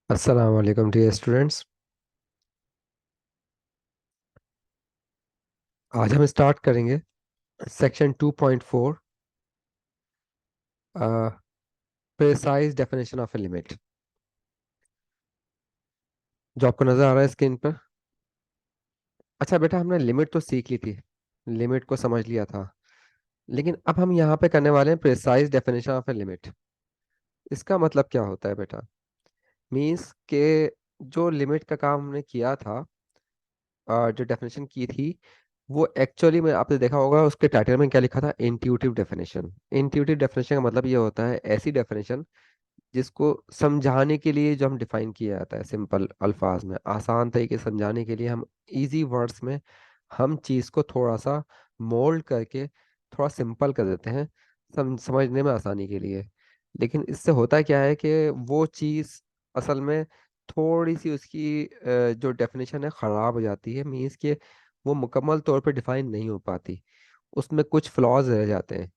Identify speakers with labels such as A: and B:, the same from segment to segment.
A: अस्सलाम वालेकुम dear students. आज हम स्टार्ट करेंगे section 2.4, precise definition of a limit. जो आपको नज़र आ रहा है स्क्रीन पर। अच्छा बेटा, हमने लिमिट तो सीख ली थी, लिमिट को समझ लिया था, लेकिन अब हम यहाँ पे करने वाले हैं precise definition of a limit. इसका मतलब क्या होता है बेटा? मीन्स के जो लिमिट का काम हमने किया था, जो डेफिनेशन की थी, वो एक्चुअली में आपने देखा होगा उसके टाइटल में क्या लिखा था, इंट्यूटिव डेफिनेशन। इंट्यूटिव डेफिनेशन का मतलब ये होता है ऐसी डेफिनेशन जिसको समझाने के लिए जो हम डिफाइन किया जाता है सिंपल अल्फाज में, आसान तरीके से समझाने के लिए हम इजी वर्ड्स में हम चीज़ को थोड़ा सा मोल्ड करके थोड़ा सिंपल कर देते हैं समझने में आसानी के लिए। लेकिन इससे होता क्या है कि वो चीज़ असल में थोड़ी सी उसकी जो डेफिनेशन है ख़राब हो जाती है। मीन्स कि वो मुकम्मल तौर पे डिफाइन नहीं हो पाती, उसमें कुछ फ्लॉज रह जाते हैं।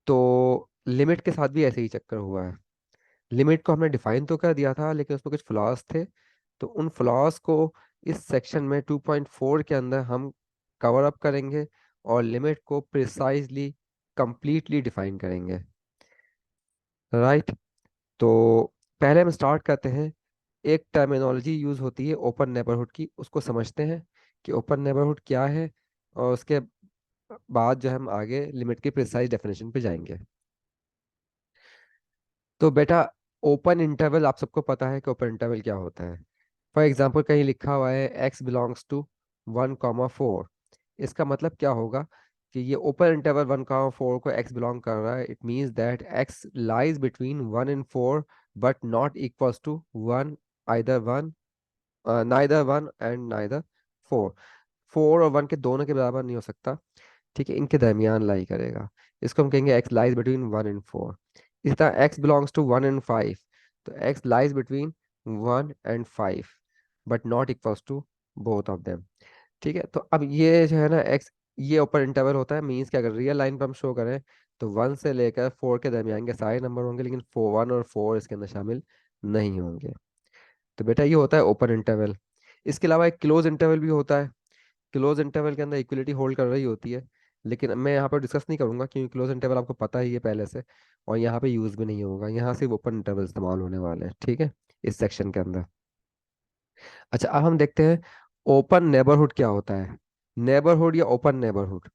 A: तो लिमिट के साथ भी ऐसे ही चक्कर हुआ है। लिमिट को हमने डिफाइन तो कर दिया था, लेकिन उसमें कुछ फ्लॉज थे। तो उन फ्लॉज को इस सेक्शन में 2.4 के अंदर हम कवर अप करेंगे और लिमिट को प्रिसाइजली कंप्लीटली डिफाइन करेंगे। राइट। तो पहले हम स्टार्ट करते हैं। एक टर्मिनोलॉजी यूज होती है ओपन नेबरहुड की, उसको समझते हैं कि ओपन नेबरहुड क्या है, और उसके बाद जो हम आगे लिमिट की प्रिसाइज डेफिनेशन पे जाएंगे। तो बेटा, ओपन इंटरवल आप सबको पता है कि ओपन इंटरवल क्या होता है। फॉर एग्जाम्पल कहीं लिखा हुआ है x बिलोंग्स टू 1,4। इसका मतलब क्या होगा कि ये ओपन इंटरवल 1,4 को x बिलोंग कर रहा है। It means that x lies between 1 and 4 but not equals to 1, either 1, neither 1 and neither 4। 4 और 1 के दोनों के बराबर नहीं हो सकता, ठीक है, इनके दरमियान लाई करेगा। इसको हम कहेंगे x लाइज बिटवीन 1 and 4। इस तरह x बिलोंग्स टू 1 and 5, तो x lies between 1 and 5 but not equals to both of them. ठीक है, तो अब ये जो है ना x, ये ओपन इंटरवल होता है। मीन्स कि अगर रियल लाइन पर हम शो करें तो 1 से लेकर 4 के दरमियान के सारे नंबर होंगे, लेकिन 1 और 4 इसके अंदर शामिल नहीं होंगे। तो बेटा ये होता है ओपन इंटरवल। इसके अलावा एक क्लोज इंटरवल भी होता है। क्लोज इंटरवल के अंदर इक्वलिटी होल्ड कर रही होती है, लेकिन मैं यहाँ पर डिस्कस नहीं करूंगा क्योंकि क्लोज इंटरवल आपको पता ही है पहले से, और यहाँ पे यूज भी नहीं होगा। यहाँ सिर्फ ओपन इंटरवल इस्तेमाल होने वाले हैं, ठीक है, इस सेक्शन के अंदर। अच्छा, अब हम देखते हैं ओपन नेबरहुड क्या होता है। नेबरहुड या ओपन नेबरहुड।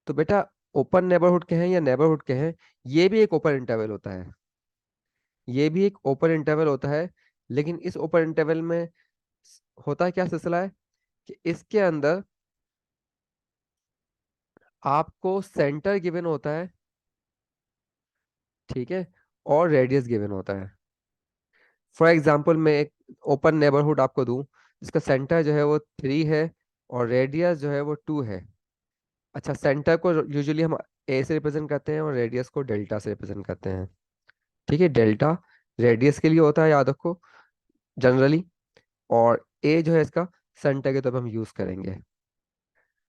A: तो बेटा, ओपन नेबरहुड के हैं या नेबरहुड के हैं, ये भी एक ओपन इंटरवल होता है। ये भी एक ओपन इंटरवल होता है, लेकिन इस ओपन इंटरवल में होता है क्या सिलसिला है कि इसके अंदर आपको सेंटर गिवन होता है, ठीक है, और रेडियस गिवन होता है। फॉर एग्जांपल मैं एक ओपन नेबरहुड आपको दूं जिसका सेंटर जो है वो 3 है और रेडियस जो है वो 2 है। अच्छा, सेंटर को यूजुअली हम ए से रिप्रेजेंट करते हैं और रेडियस को डेल्टा से रिप्रेजेंट करते हैं। ठीक है, डेल्टा रेडियस के लिए होता है, याद रखो, जनरली। और ए जो है इसका सेंटर के तौर पर हम यूज करेंगे।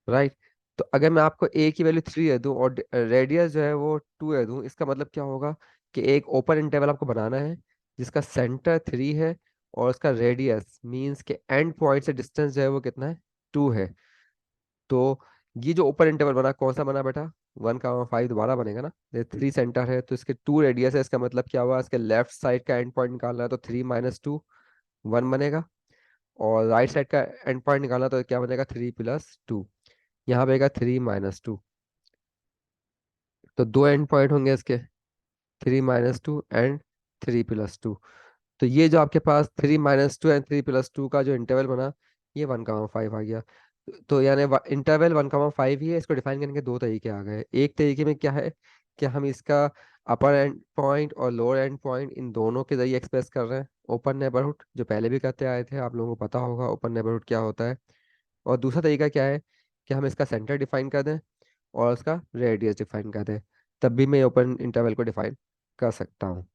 A: राइट। तो अगर मैं आपको ए की वैल्यू 3 दे दूं और रेडियस जो है वो 2 दे दूं, इसका मतलब क्या होगा कि एक ओपन इंटरवल आपको बनाना है जिसका सेंटर 3 है और उसका रेडियस मींस के एंड पॉइंट से डिस्टेंस जो है वो कितना है, 2 है। तो ये जो ओपन इंटरवल बना कौन सा बना बेटा, 1,5 दोबारा बनेगा ना। ये 3 सेंटर है तो इसके 2 रेडियस है, इसका मतलब क्या हुआ, इसके लेफ्ट साइड का एंड पॉइंट निकालना है तो 3 - 2 1 बनेगा, और राइट साइड का एंड पॉइंट निकालना तो क्या बनेगा, 3 + 2। यहाँ बनेगा 3 - 2। तो दो एंड पॉइंट होंगे इसके, 3 - 2 एंड 3 + 2। तो ये जो आपके पास 3 - 2 एंड 3 + 2 का जो इंटरवल बना, ये 1,5 आ गया। तो यानी इंटरवल 1,5 ही है। इसको डिफाइन करने के दो तरीके आ गए। एक तरीके में क्या है कि हम इसका अपर एंड पॉइंट और लोअर एंड पॉइंट इन दोनों के जरिए एक्सप्रेस कर रहे हैं ओपन नेबरहुड, जो पहले भी करते आए थे, आप लोगों को पता होगा ओपन नेबरहुड क्या होता है। और दूसरा तरीका क्या है कि हम इसका सेंटर डिफाइन कर दें और उसका रेडियस डिफाइन कर दें, तब भी मैं ओपन इंटरवल को डिफाइन कर सकता हूँ।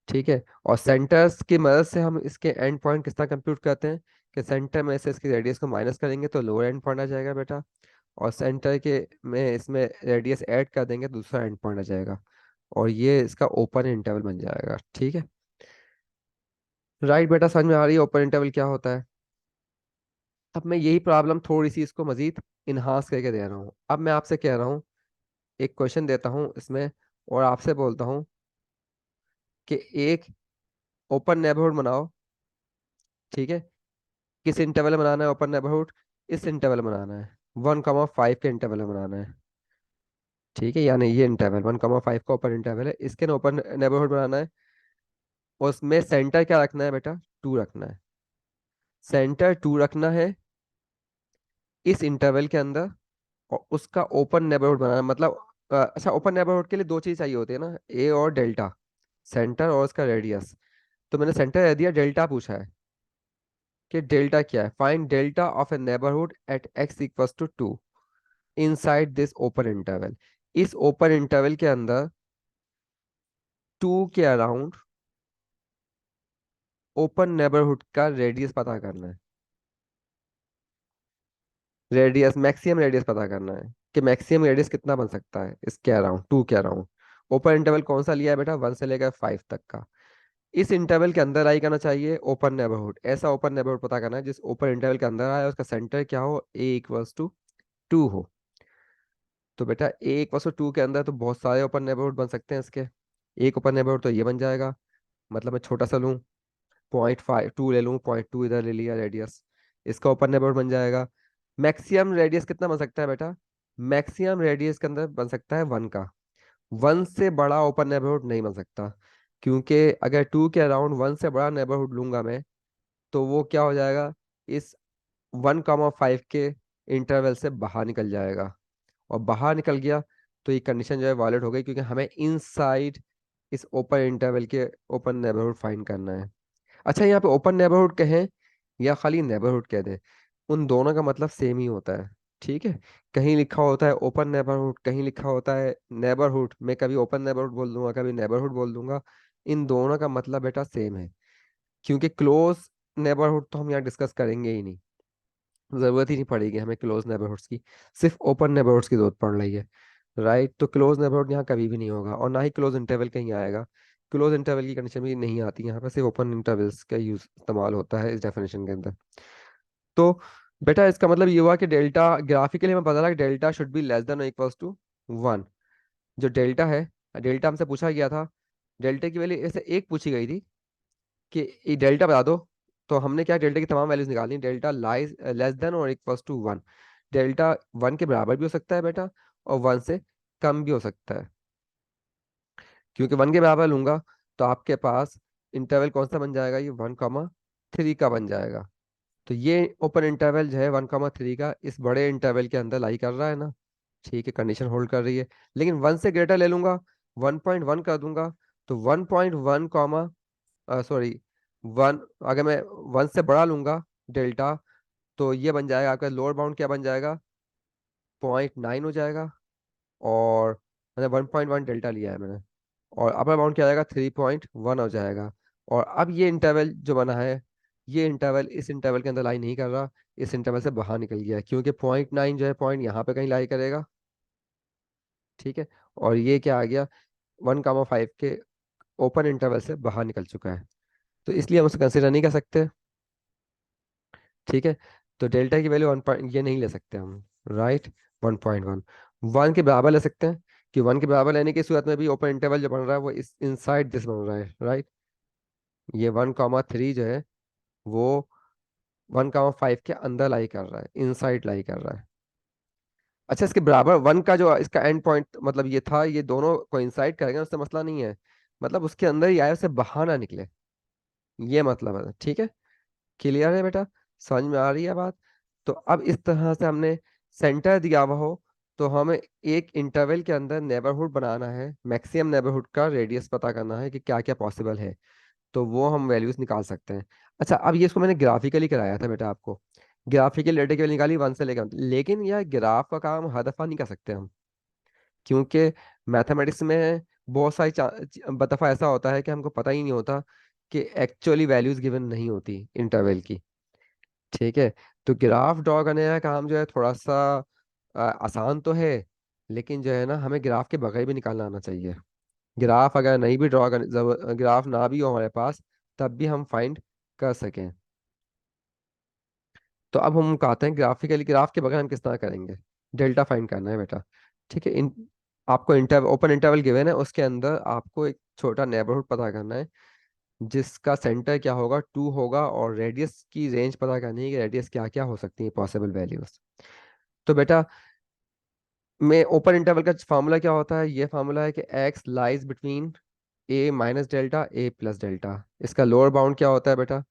A: ठीक है, और सेंटर्स की मदद से हम इसके एंड पॉइंट किस तरह कंप्यूट करते हैं कि सेंटर में से इसकी रेडियस को माइनस करेंगे तो लोअर एंड पॉइंट आ जाएगा बेटा, और सेंटर के में इसमें रेडियस ऐड कर देंगे तो दूसरा एंड पॉइंट आ जाएगा, और ये इसका ओपन इंटरवल बन जाएगा। ठीक है। राइट बेटा, समझ में आ रही है ओपन इंटरवल क्या होता है। अब मैं यही प्रॉब्लम थोड़ी सी इसको मजीद इन्हांस करके दे रहा हूँ। अब मैं आपसे कह रहा हूँ, एक क्वेश्चन देता हूँ इसमें, और आपसे बोलता हूँ कि एक ओपन नेबरहुड बनाओ। ठीक है, किस इंटरवल में बनाना है ओपन नेबरहुड? इस इंटरवल में बनाना है, 1,5 के इंटरवल में बनाना है। ठीक है, यानी ये इंटरवल 1,5 का ओपन इंटरवल है, इसके ना ओपन नेबरहुड बनाना है। और उसमें सेंटर क्या रखना है बेटा? 2 रखना है। सेंटर 2 रखना है इस इंटरवल के अंदर, और उसका ओपन नेबरहुड बनाना है। मतलब अच्छा, ओपन नेबरहुड के लिए दो चीज चाहिए होती है ना, ए और डेल्टा, सेंटर और उसका रेडियस। तो मैंने सेंटर दे दिया, डेल्टा पूछा है कि डेल्टा क्या है। Find delta of a neighbourhood at x equals to 2 inside this open interval. इस ओपन इंटरवल के अंदर 2 के अराउंड ओपन नेबरहुड का रेडियस पता करना है। रेडियस, मैक्सिमम रेडियस पता करना है कि मैक्सिमम रेडियस कितना बन सकता है इसके अराउंड, 2 के अराउंड। ओपन इंटरवल कौन सा लिया है बेटा? 1 से लेकर 5 तक का। इस इंटरवल के अंदर आई करना चाहिए ओपन नेबरहुड। ऐसा ओपन नेबरहुड पता करना है जिस ओपन इंटरवल के अंदर आए, उसका सेंटर क्या हो? ए इक्वल्स टू 2 हो। तो बेटा ए इक्वल्स टू 2 के अंदर तो बहुत सारे ओपन नेबरहुड बन सकते हैं इसके। एक ओपन नेबरहुड तो ये बन जाएगा, मतलब मैं छोटा सा लूँ, 0.52 ले लूँ, 0.2 इधर ले लिया रेडियस, इसका ओपन नेबरहुड बन जाएगा। मैक्सिमम रेडियस कितना बन सकता है बेटा? मैक्सिमम रेडियस के अंदर बन सकता है 1 का। 1 से बड़ा ओपन नेबरहुड नहीं बन सकता, क्योंकि अगर 2 के अराउंड 1 से बड़ा नेबरहुड लूंगा मैं, तो वो क्या हो जाएगा? इस 1,5 के इंटरवल से बाहर निकल जाएगा। और बाहर निकल गया तो ये कंडीशन जो है वॉलिड हो गई, क्योंकि हमें इनसाइड इस ओपन इंटरवल के ओपन नेबरहुड फाइंड करना है। अच्छा, यहाँ पे ओपन नेबरहुड कहें या खाली नेबरहुड कह दें, उन दोनों का मतलब सेम ही होता है। ठीक है, कहीं लिखा होता है ओपन नेबरहुड, कहीं लिखा होता है नेबरहुड। मैं कभी ओपन नेबरहुड बोल दूंगा, कभी नेबरहुड बोल दूंगा। इन दोनों का मतलब बेटा सेम है, क्योंकि क्लोज नेबरहुड तो हम यहाँ डिस्कस करेंगे ही नहीं, जरूरत ही नहीं पड़ेगी हमें क्लोज नेबरहुड्स की। सिर्फ ओपन नेबरहुड्स की जरूरत पड़ रही है। राइट, तो क्लोज नेबरहुड यहाँ कभी भी नहीं होगा, और ना ही क्लोज इंटरवल कहीं आएगा। क्लोज इंटरवल की कंडीशन भी नहीं आती यहाँ पे, सिर्फ ओपन इंटरवल्स का यूज इस्तेमाल होता है इस डेफिनेशन के अंदर। तो बेटा इसका मतलब ये हुआ कि डेल्टा ग्राफिकली हमें पता लगा कि delta should be less than equals to 1। जो डेल्टा है, डेल्टा हमसे पूछा गया था, डेल्टा की वैल्यू ऐसे एक पूछी गई थी कि ये डेल्टा बता दो। तो हमने क्या, डेल्टा की तमाम वैल्यूज निकाली, डेल्टा लाइज लेस देन और इक्वल्स टू 1। डेल्टा 1 के बराबर भी हो सकता है बेटा, और 1 से कम भी हो सकता है। क्योंकि 1 के बराबर लूंगा तो आपके पास इंटरवल कौन सा बन जाएगा? ये 1,3 का बन जाएगा। तो ये ओपन इंटरवल जो है 1,3 का इस बड़े इंटरवल के अंदर लाई कर रहा है ना। ठीक है, कंडीशन होल्ड कर रही है। लेकिन 1 से ग्रेटर ले लूंगा, 1.1 कर दूंगा, तो 1.1 कॉमा सॉरी 1, अगर मैं 1 से बड़ा लूंगा डेल्टा, तो ये बन जाएगा आपका लोअर बाउंड क्या बन जाएगा? 0.9 हो जाएगा। और मैंने 1.1 डेल्टा लिया है मैंने, और अपर बाउंड क्या आएगा? 3.1 हो जाएगा। और अब ये इंटरवल जो बना है, ये इंटरवल इस इंटरवल के अंदर लाई नहीं कर रहा, इस इंटरवल से बाहर निकल गया है, क्योंकि 0.9 जो है पॉइंट यहाँ पे कहीं लाई करेगा। ठीक है, और ये क्या आ गया? 1,5 के ओपन इंटरवल से बाहर निकल चुका है, तो इसलिए हम उसे कंसिडर नहीं कर सकते। ठीक है, तो डेल्टा की वैल्यू 1 पॉइंट ये नहीं ले सकते हम। राइट, 1.1 1 के बराबर ले सकते हैं, कि 1 के बराबर लेने की सूरत में भी ओपन इंटरवल जो बन रहा है वो इस इनसाइड दिस बन रहा है। राइट, ये 1,3 जो है वो 1,5 के अंदर लाई कर रहा है, इनसाइड लाई कर रहा है। अच्छा, इसके बराबर 1 का जो इसका एंड पॉइंट मतलब ये था, ये दोनों कोइंसाइड करेंगे उससे मसला नहीं है, मतलब उसके अंदर ही आए, उससे बाहर ना निकले, ये मतलब है। ठीक है, क्लियर है बेटा? समझ में आ रही है बात? तो अब इस तरह से हमने सेंटर दिया हुआ हो, तो हमें एक इंटरवल के अंदर नेबरहुड बनाना है, मैक्सिमम नेबरहुड का रेडियस पता करना है कि क्या क्या पॉसिबल है, तो वो हम वैल्यूज निकाल सकते हैं। अच्छा, अब ये इसको मैंने ग्राफिकली कराया था बेटा आपको, ग्राफिकल डेटा की वैल्यू निकाली 1 से लेकर, लेकिन यह ग्राफ का काम हर दफा नहीं कर सकते हम, क्योंकि मैथमेटिक्स में बहुत सारी दफा ऐसा होता है कि हमको पता ही नहीं होता कि एक्चुअली वैल्यूज गिवन नहीं होती इंटरवल की। ठीक है, तो ग्राफ ड्रॉ करने का काम जो है थोड़ा सा आसान तो है, लेकिन जो है ना हमें ग्राफ के बगैर भी निकालना आना चाहिए। ग्राफ अगर नहीं भी ड्रॉ कर, ग्राफ ना भी हो हमारे पास, तब भी हम फाइंड कर सकें। तो अब हम कहते हैं ग्राफिकली, ग्राफ के बगैर हम किस तरह करेंगे। डेल्टा फाइंड करना है बेटा। ठीक है, आपको ओपन इंटरवल गिवन है, उसके अंदर आपको एक छोटा नेबरहुड पता करना है जिसका सेंटर क्या होगा, 2 होगा, और रेडियस की रेंज पता करनी है कि रेडियस क्या क्या हो सकती है पॉसिबल वैल्यूज। तो बेटा, में ओपन इंटरवल का फार्मूला क्या होता है, ये फार्मूला है कि x lies between A minus delta A plus delta. इसका लोअर बाउंड क्या होता है बेटा,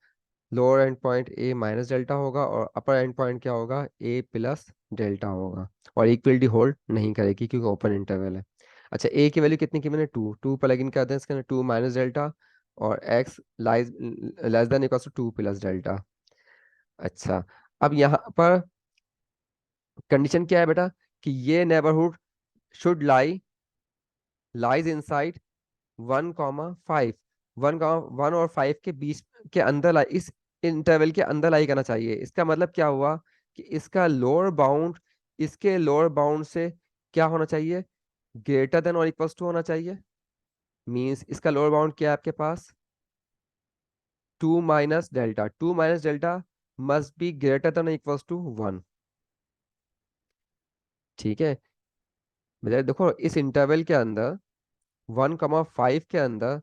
A: lower end point A minus delta होगा, और अपर एंड पॉइंट क्या होगा, ए प्लस डेल्टा होगा। और इक्वलिटी होल्ड नहीं करेगी क्योंकि ओपन इंटरवल है। अच्छा, ए की वैल्यू कितनी की मैंने, 2, 2 प्लग इन कर दें इसके अंदर, 2 माइनस डेल्टा, और x lies less than equal to 2 plus delta. अच्छा, अब यहाँ पर कंडीशन क्या है बेटा, कि ये नेबरहुड शुड लाइज इनसाइड 1,5, 1 और 5 के बीच के अंदर लाई, इस इंटरवल के अंदर लाई करना चाहिए। इसका मतलब क्या हुआ कि इसका लोअर बाउंड इसके लोअर बाउंड से क्या होना चाहिए, ग्रेटर देन और इक्वल्स टू होना चाहिए। मींस इसका लोअर बाउंड क्या है आपके पास, 2 - delta, 2 - delta must be greater than equals to 1। ठीक है, मतलब देखो इस इंटरवल के अंदर 1,5 के अंदर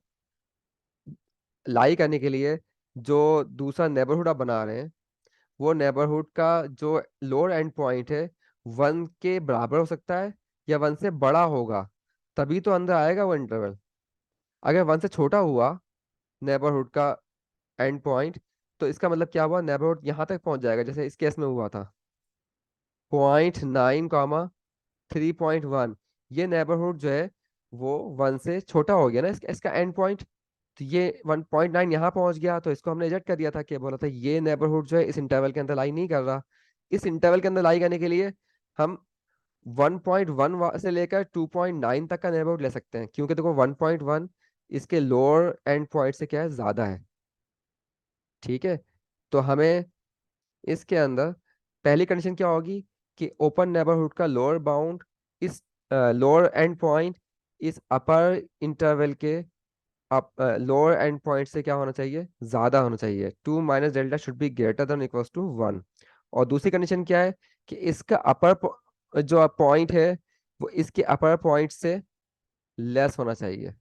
A: लाई करने के लिए जो दूसरा नेबरहुड आप बना रहे हैं, वो नेबरहुड का जो लोअर एंड पॉइंट है 1 के बराबर हो सकता है या 1 से बड़ा होगा, तभी तो अंदर आएगा वो इंटरवल। अगर 1 से छोटा हुआ नेबरहुड का एंड पॉइंट, तो इसका मतलब क्या हुआ, नेबरहुड यहाँ तक पहुंच जाएगा, जैसे इस केस में हुआ था 0.9, 3.1। ये नेबरहुड जो है वो 1 से छोटा हो गया ना, इसका एंड पॉइंट। तो ये 1.9 यहाँ पहुंच गया, तो इसको हमने रिजेक्ट कर दिया था, कि बोला था ये नेबरहुड जो है इस इंटरवल के अंदर लाई नहीं कर रहा। इस इंटरवल के अंदर लाई करने के लिए हम 1.1 से लेकर 2.9 तक का नेबरहुड ले सकते हैं, क्योंकि देखो 1.1 इसके लोअर एंड पॉइंट से क्या है, ज्यादा है। ठीक है, तो हमें इसके अंदर पहली कंडीशन क्या होगी, कि ओपन नेबरहुड का लोअर बाउंड इस लोअर एंड पॉइंट इस अपर इंटरवल के अप लोअर एंड पॉइंट से क्या होना चाहिए, ज्यादा होना चाहिए। 2 - delta should be greater than equals to 1। और दूसरी कंडीशन क्या है, कि इसका अपर जो पॉइंट है वो इसके अपर पॉइंट से लेस होना चाहिए,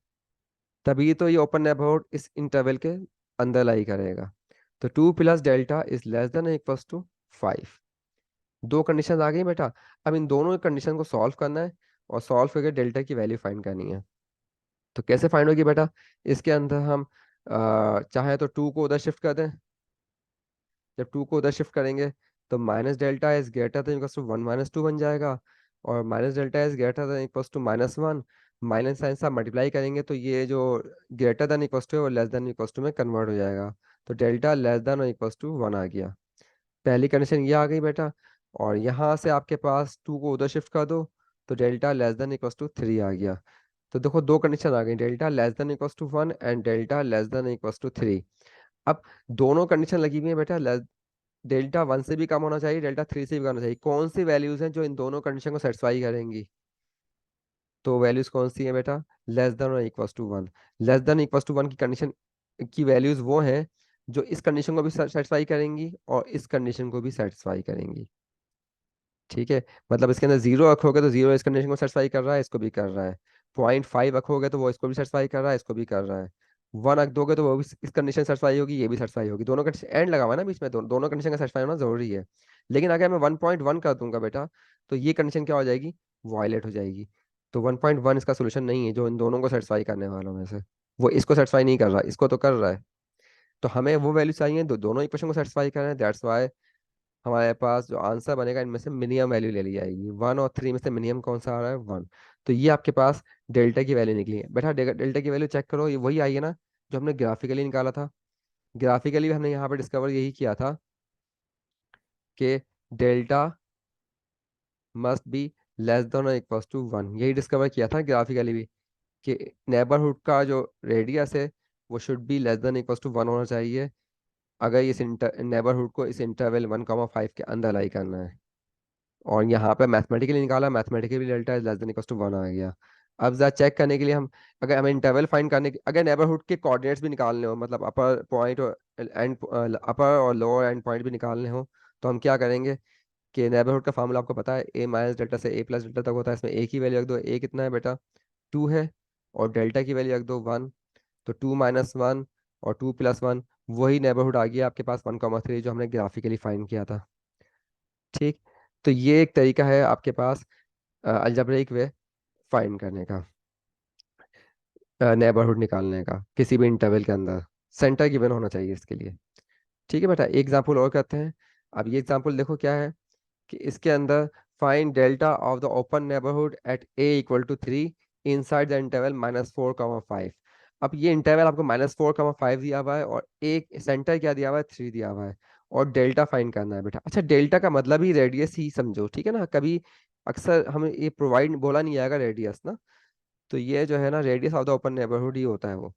A: तभी तो ये ओपन नेबरहुड इस इंटरवल के अंदर लाई करेगा। तो 2 + delta is less than equals to 5। दो कंडीशन आ गई बेटा। अब इन दोनों कंडीशन को सॉल्व करना है, और सॉल्व करके डेल्टा की वैल्यू फाइंड करनी है। तो कैसे फाइंड होगी बेटा, इसके अंदर हम चाहे तो 2 को उधर शिफ्ट कर दें। जब 2 को उधर शिफ्ट करेंगे तो -delta is greater than equals to 1 - 2 बन जाएगा, और -delta is greater than equals to -1। Minus sign से आप मल्टीप्लाई करेंगे तो ये जो ग्रेटर देन इक्वल्स टू है वो लेस देन इक्वल्स टू में कन्वर्ट हो जाएगा। तो डेल्टा लेस देन और इक्वल्स टू 1 आ गया। पहली कंडीशन ये आ गई बेटा। और यहाँ से आपके पास 2 को उधर शिफ्ट कर दो, तो delta less than equals to 3 आ गया। तो देखो दो कंडीशन आ गई, delta less than equals to 1 and delta less than equals to 3। अब दोनों कंडीशन लगी हुई है बेटा, डेल्टा 1 से भी कम होना चाहिए, डेल्टा 3 से भी कम होना चाहिए। कौन सी वैल्यूज हैं जो इन दोनों कंडीशन को सेटिस्फाई करेंगी, तो वैल्यूज कौन सी है बेटा, लेस देन और equals to 1। Less than equals to 1 की कंडीशन की वैल्यूज वो हैं जो इस कंडीशन को भी सेटिस्फाई करेंगी और इस कंडीशन को भी सेटिस्फाई करेंगी। ठीक है, मतलब इसके अंदर 0 रखोगे तो 0 इस कंडीशन को सेटिस्फाई कर रहा है, इसको भी कर रहा है। 0.5 रखोगे तो वो इसको भी सेटिस्फाई कर रहा है, इसको भी कर रहा है। 1 रख दोगे तो वो भी इस कंडीशन सेटिस्फाई होगी, ये भी सेटिस्फाई होगी। दोनों कंडीशन एंड लगा हुआ है ना बीच में, दोनों कंडीशन का सेटिस्फाई होना जरूरी है। लेकिन अगर मैं 1.1 कर दूंगा बेटा, तो ये कंडीशन क्या हो जाएगी, वायलेट हो जाएगी। तो 1.1 इसका सोल्यूशन नहीं है जो इन दोनों को सेटिस्फाई करने वालों में से। वो इसको सेटिस्फाई नहीं कर रहा, इसको तो कर रहा है। तो हमें वो वैल्यू चाहिए दोनों इक्वेशन को सेटिस्फाई कर रहे हैं, दैट्स वाई हमारे पास जो आंसर बनेगा इनमें से मिनिमम वैल्यू ले ली जाएगी। 1 और 3 में से मिनिमम कौन सा आ रहा है, 1। तो ये आपके पास डेल्टा की वैल्यू निकली है बेटा। डेल्टा की वैल्यू चेक करो, ये वही आई है ना जो हमने ग्राफिकली निकाला था। ग्राफिकली हमने यहाँ पर डिस्कवर यही किया था कि delta must B less than और इक्वल्स टू 1। यही डिस्कवर किया था ग्राफिकली भी, कि नेबरहुड का जो रेडियस है वो should be less than equals to 1 होना चाहिए, अगर इस नेबरहुड को इस इंटरवल 1,5 के अंदर लाई करना है। और यहाँ पे मैथमेटिकली निकाला, mathematically delta is less than equals to 1 आ गया। अब जरा चेक करने के लिए हम, अगर हमें इंटरवल फाइंड करने के, अगर नेबरहुड के कोऑर्डिनेट्स भी निकालने हो, मतलब अपर पॉइंट और एंड अपर और लोअर एंड पॉइंट भी निकालने हो तो हम क्या करेंगे कि नेबरहुड का फार्मूला आपको पता है, ए माइनस डेल्टा से ए प्लस डेल्टा तक होता है। इसमें ए की वैल्यू रख दो, ए कितना है बेटा 2 है, और डेल्टा की वैल्यू रख दो 1, तो 2 - 1 और 2 + 1, वही नेबरहुड आ गया आपके पास 1,3 जो हमने ग्राफिकली फाइंड किया था। ठीक, तो ये एक तरीका है आपके पास अलजेब्रिक वे फाइंड करने का, नेबरहुड निकालने का किसी भी इंटरवल के अंदर। सेंटर गिवन होना चाहिए इसके लिए। ठीक है बेटा, एक एग्जाम्पल और करते हैं। अब ये एग्जाम्पल देखो क्या है कि इसके अंदर find delta of the open neighbourhood at a = 3 inside the interval -4, 5। अब ये इंटरवल आपको -4, 5 दिया हुआ है, और एक सेंटर क्या दिया हुआ है 3 दिया हुआ है, और डेल्टा फाइंड करना है बेटा। अच्छा, डेल्टा का मतलब ही रेडियस ही समझो, ठीक है ना। कभी अक्सर हमें ये प्रोवाइड बोला नहीं आएगा रेडियस ना, तो ये जो है ना radius of the open neighbourhood ही होता है वो।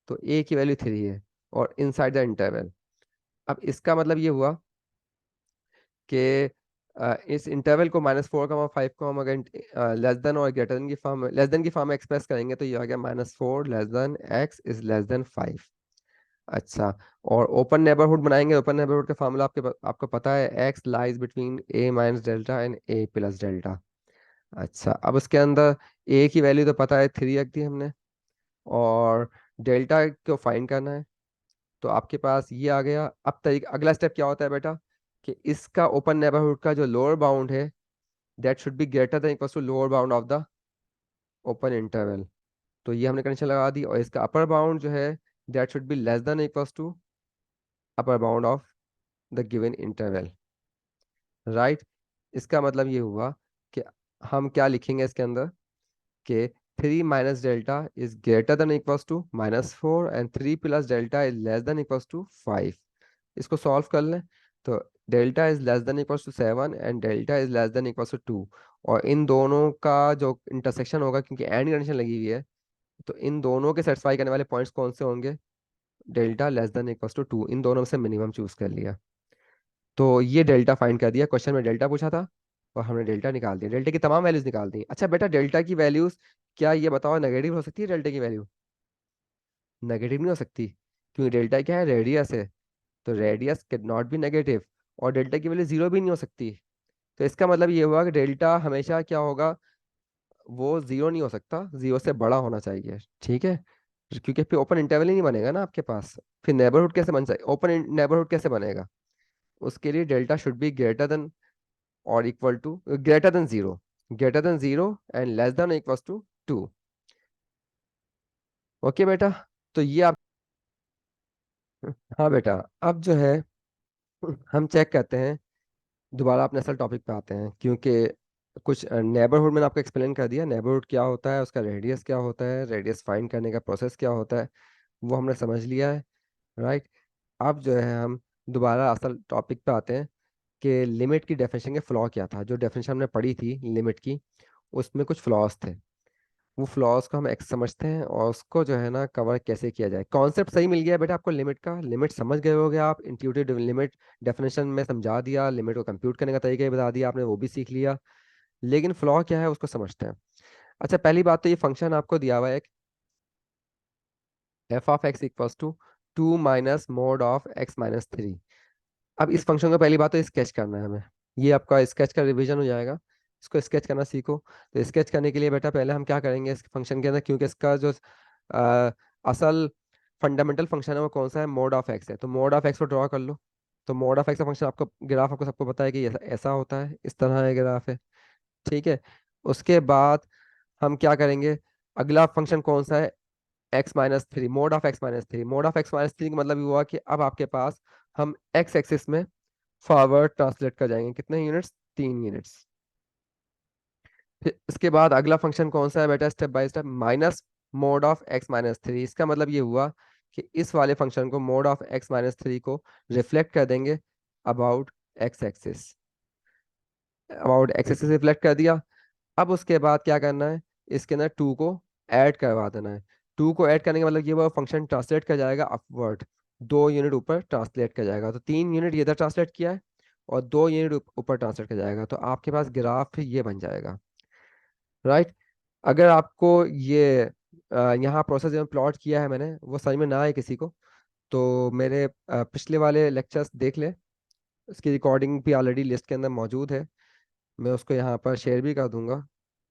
A: तो ए की वैल्यू 3 है और इनसाइड द इंटरवल। अब इसका मतलब ये हुआ कि इस इंटरवल को -4, 5 को हम अगर लेस देन और ग्रेटर देन की फॉर्म, लेस देन की फॉर्म में एक्सप्रेस करेंगे तो ये आ गया -4 x < अच्छा, और ओपन नेबरहुड बनाएंगे। ओपन नेबरहुड का फार्मूला आपको पता है, x lies between a minus delta and a plus delta. अच्छा, अब उसके अंदर a की वैल्यू तो पता है 3 रख दी हमने, और डेल्टा को फाइंड करना है। तो आपके पास ये आ गया। अब तरीका, अगला स्टेप क्या होता है बेटा कि इसका ओपन नेबरहुड का जो लोअर बाउंड है that should be greater than equal to lower bound of the open interval. तो ये हमने कंडीशन लगा दी, और इसका अपर बाउंड जो है that should be less than equal to upper bound of the given interval. Right, इसका मतलब ये हुआ कि हम क्या लिखेंगे इसके अंदर कि 3 minus delta is greater than equals to -4 and 3 plus delta is less than equals to 5। इसको सॉल्व कर लें तो delta is less than equals to 7 and delta is less than equals to 2, और इन दोनों का जो इंटरसेक्शन होगा, क्योंकि एंड कंडीशन लगी हुई है, तो इन दोनों के सेटिस्फाई करने वाले पॉइंट्स कौन से होंगे, delta less than equals to 2, इन दोनों में से मिनिमम चूज कर लिया। तो ये डेल्टा फाइंड कर दिया, क्वेश्चन में डेल्टा पूछा था और हमने डेल्टा निकाल दिया, डेल्टा की तमाम वैल्यूज निकाल दी। अच्छा बेटा, डेल्टा की वैल्यूज क्या ये बताओ नेगेटिव हो सकती है डेल्टा की वैल्यू? नेगेटिव नहीं हो सकती, क्योंकि डेल्टा क्या है, रेडियस है, तो radius can not be negative, और डेल्टा की वैल्यू जीरो भी नहीं हो सकती। तो इसका मतलब ये हुआ कि डेल्टा हमेशा क्या होगा, वो जीरो नहीं हो सकता, जीरो से बड़ा होना चाहिए। ठीक है, क्योंकि फिर ओपन इंटरवल ही नहीं बनेगा ना आपके पास, फिर नेबरहुड कैसे बन सकता, ओपन नेबरहुड कैसे बनेगा? उसके लिए delta should be greater than और equal to, greater than zero and less than equal to 2। Okay बेटा, तो ये आप, हाँ बेटा, अब जो है हम चेक करते हैं, दोबारा अपने असल टॉपिक पे आते हैं, क्योंकि कुछ नेबरहुड मैंने आपको एक्सप्लेन कर दिया, नेबरहुड क्या होता है, उसका रेडियस क्या होता है, रेडियस फाइंड करने का प्रोसेस क्या होता है, वो हमने समझ लिया है। राइट, अब जो है हम दोबारा असल टॉपिक पे आते हैं कि लिमिट की डेफिनेशन के फ्लॉ क्या था। जो डेफिनेशन हमने पढ़ी थी लिमिट की, उसमें कुछ फ्लॉज थे, वो फ्लॉज को हम एक्स समझते हैं और उसको जो है ना कवर कैसे किया जाए। कॉन्सेप्ट सही मिल गया है बेटा आपको लिमिट का, लिमिट समझ गए होगे आप, इंट्यूटिव लिमिट डेफिनेशन में समझा दिया, लिमिट को कंप्यूट करने का तरीका भी बता दिया आपने, वो भी सीख लिया। लेकिन फ्लॉ क्या है उसको समझते हैं। अच्छा, पहली बात तो ये फंक्शन आपको दिया हुआ है एक f(x = 2 - mod of x - 3)। अब इस फंक्शन को पहली बात तो स्केच करना है हमें, ये आपका स्केच का रिवीजन हो जाएगा, इसको स्केच करना सीखो। तो स्केच करने के लिए बेटा पहले हम क्या करेंगे इस फंक्शन के अंदर, क्योंकि इसका जो अ, असल फंडामेंटल फंक्शन है वो कौन सा है, मोड ऑफ एक्स है, तो मोड ऑफ एक्स को ड्रॉ कर लो। तो मोड ऑफ एक्स का फंक्शन आपको, ग्राफ आपको सबको पता है कि ऐसा ऐसा होता है, इस तरह है ग्राफ है। ठीक है, उसके बाद हम क्या करेंगे, अगला फंक्शन कौन सा है, x-3, मोड ऑफ x-3 का मतलब ये हुआ कि अब आपके पास हम x एक्सिस में फॉरवर्ड ट्रांसलेट कर जाएंगे, कितने यूनिट्स, 3 यूनिट्स। फिर इसके बाद अगला फंक्शन कौन सा है बेटा, step by step, -mod of x-3। इसका मतलब ये हुआ कि इस वाले फंक्शन को, mod of x-3 को रिफ्लेक्ट कर देंगे about x axis, about x axis reflect कर दिया। अब उसके बाद क्या करना है, इसके अंदर 2 को ऐड करवा देना है। 2 को ऐड करने का मतलब ये वो फंक्शन ट्रांसलेट कर जाएगा अपवर्ड, 2 यूनिट ऊपर ट्रांसलेट कर जाएगा, तो 3 यूनिट ये इधर ट्रांसलेट किया है और 2 यूनिट ऊपर ट्रांसलेट कर जाएगा, तो आपके पास ग्राफ ये बन जाएगा। राइट, अगर आपको ये यहाँ प्रोसेस जो प्लॉट किया है मैंने वो समझ में ना आए किसी को, तो मेरे पिछले वाले लेक्चर्स देख ले, उसकी रिकॉर्डिंग भी ऑलरेडी लिस्ट के अंदर मौजूद है। मैं उसको यहाँ पर शेयर भी कर दूंगा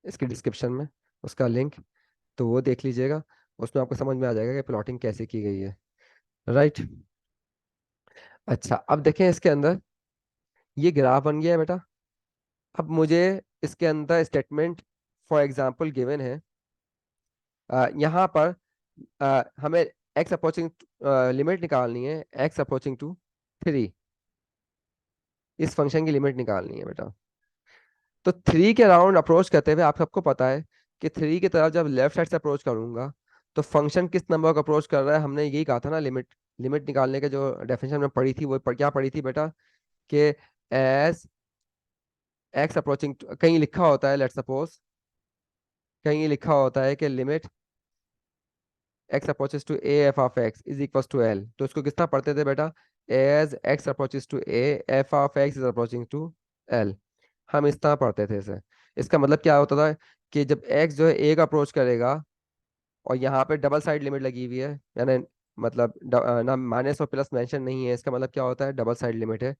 A: इसके डिस्क्रिप्शन में, उसका लिंक। तो वो देख लीजिएगा, उसमें आपको समझ में आ जाएगा कि प्लॉटिंग कैसे की गई है। राइट। अच्छा, अब देखें इसके अंदर ये ग्राफ बन गया है बेटा। अब मुझे इसके अंदर स्टेटमेंट फॉर एग्जांपल गिवन है। यहाँ पर हमें एक्स अप्रोचिंग लिमिट निकालनी है, एक्स अप्रोचिंग टू 3। इस फंक्शन की लिमिट निकालनी है बेटा। तो 3 के अराउंड अप्रोच करते हुए आप सबको पता है कि 3 की तरफ जब लेफ्ट साइड से अप्रोच करूंगा तो फंक्शन किस नंबर को अप्रोच कर रहा है, हमने यही कहा था ना। लिमिट लिमिट निकालने के जो डेफिनेशन में पढ़ी थी वो क्या पढ़ी थी बेटा, कि एज एक्स अप्रोचिंग, कहीं लिखा होता है, लेट सपोज कहीं लिखा होता है कि limit x approaches to A F of x is equal to l. तो इसको कितना पढ़ते थे बेटा, as x approaches to A F of x is approaching to l. हम इस तरह पढ़ते थे इसे। इसका मतलब क्या होता था कि जब एक्स जो है ए का अप्रोच करेगा, और यहाँ पे डबल साइड लिमिट लगी हुई है, यानी मतलब ना माइनस और प्लस मेंशन नहीं है, इसका मतलब क्या होता है, डबल साइड लिमिट है।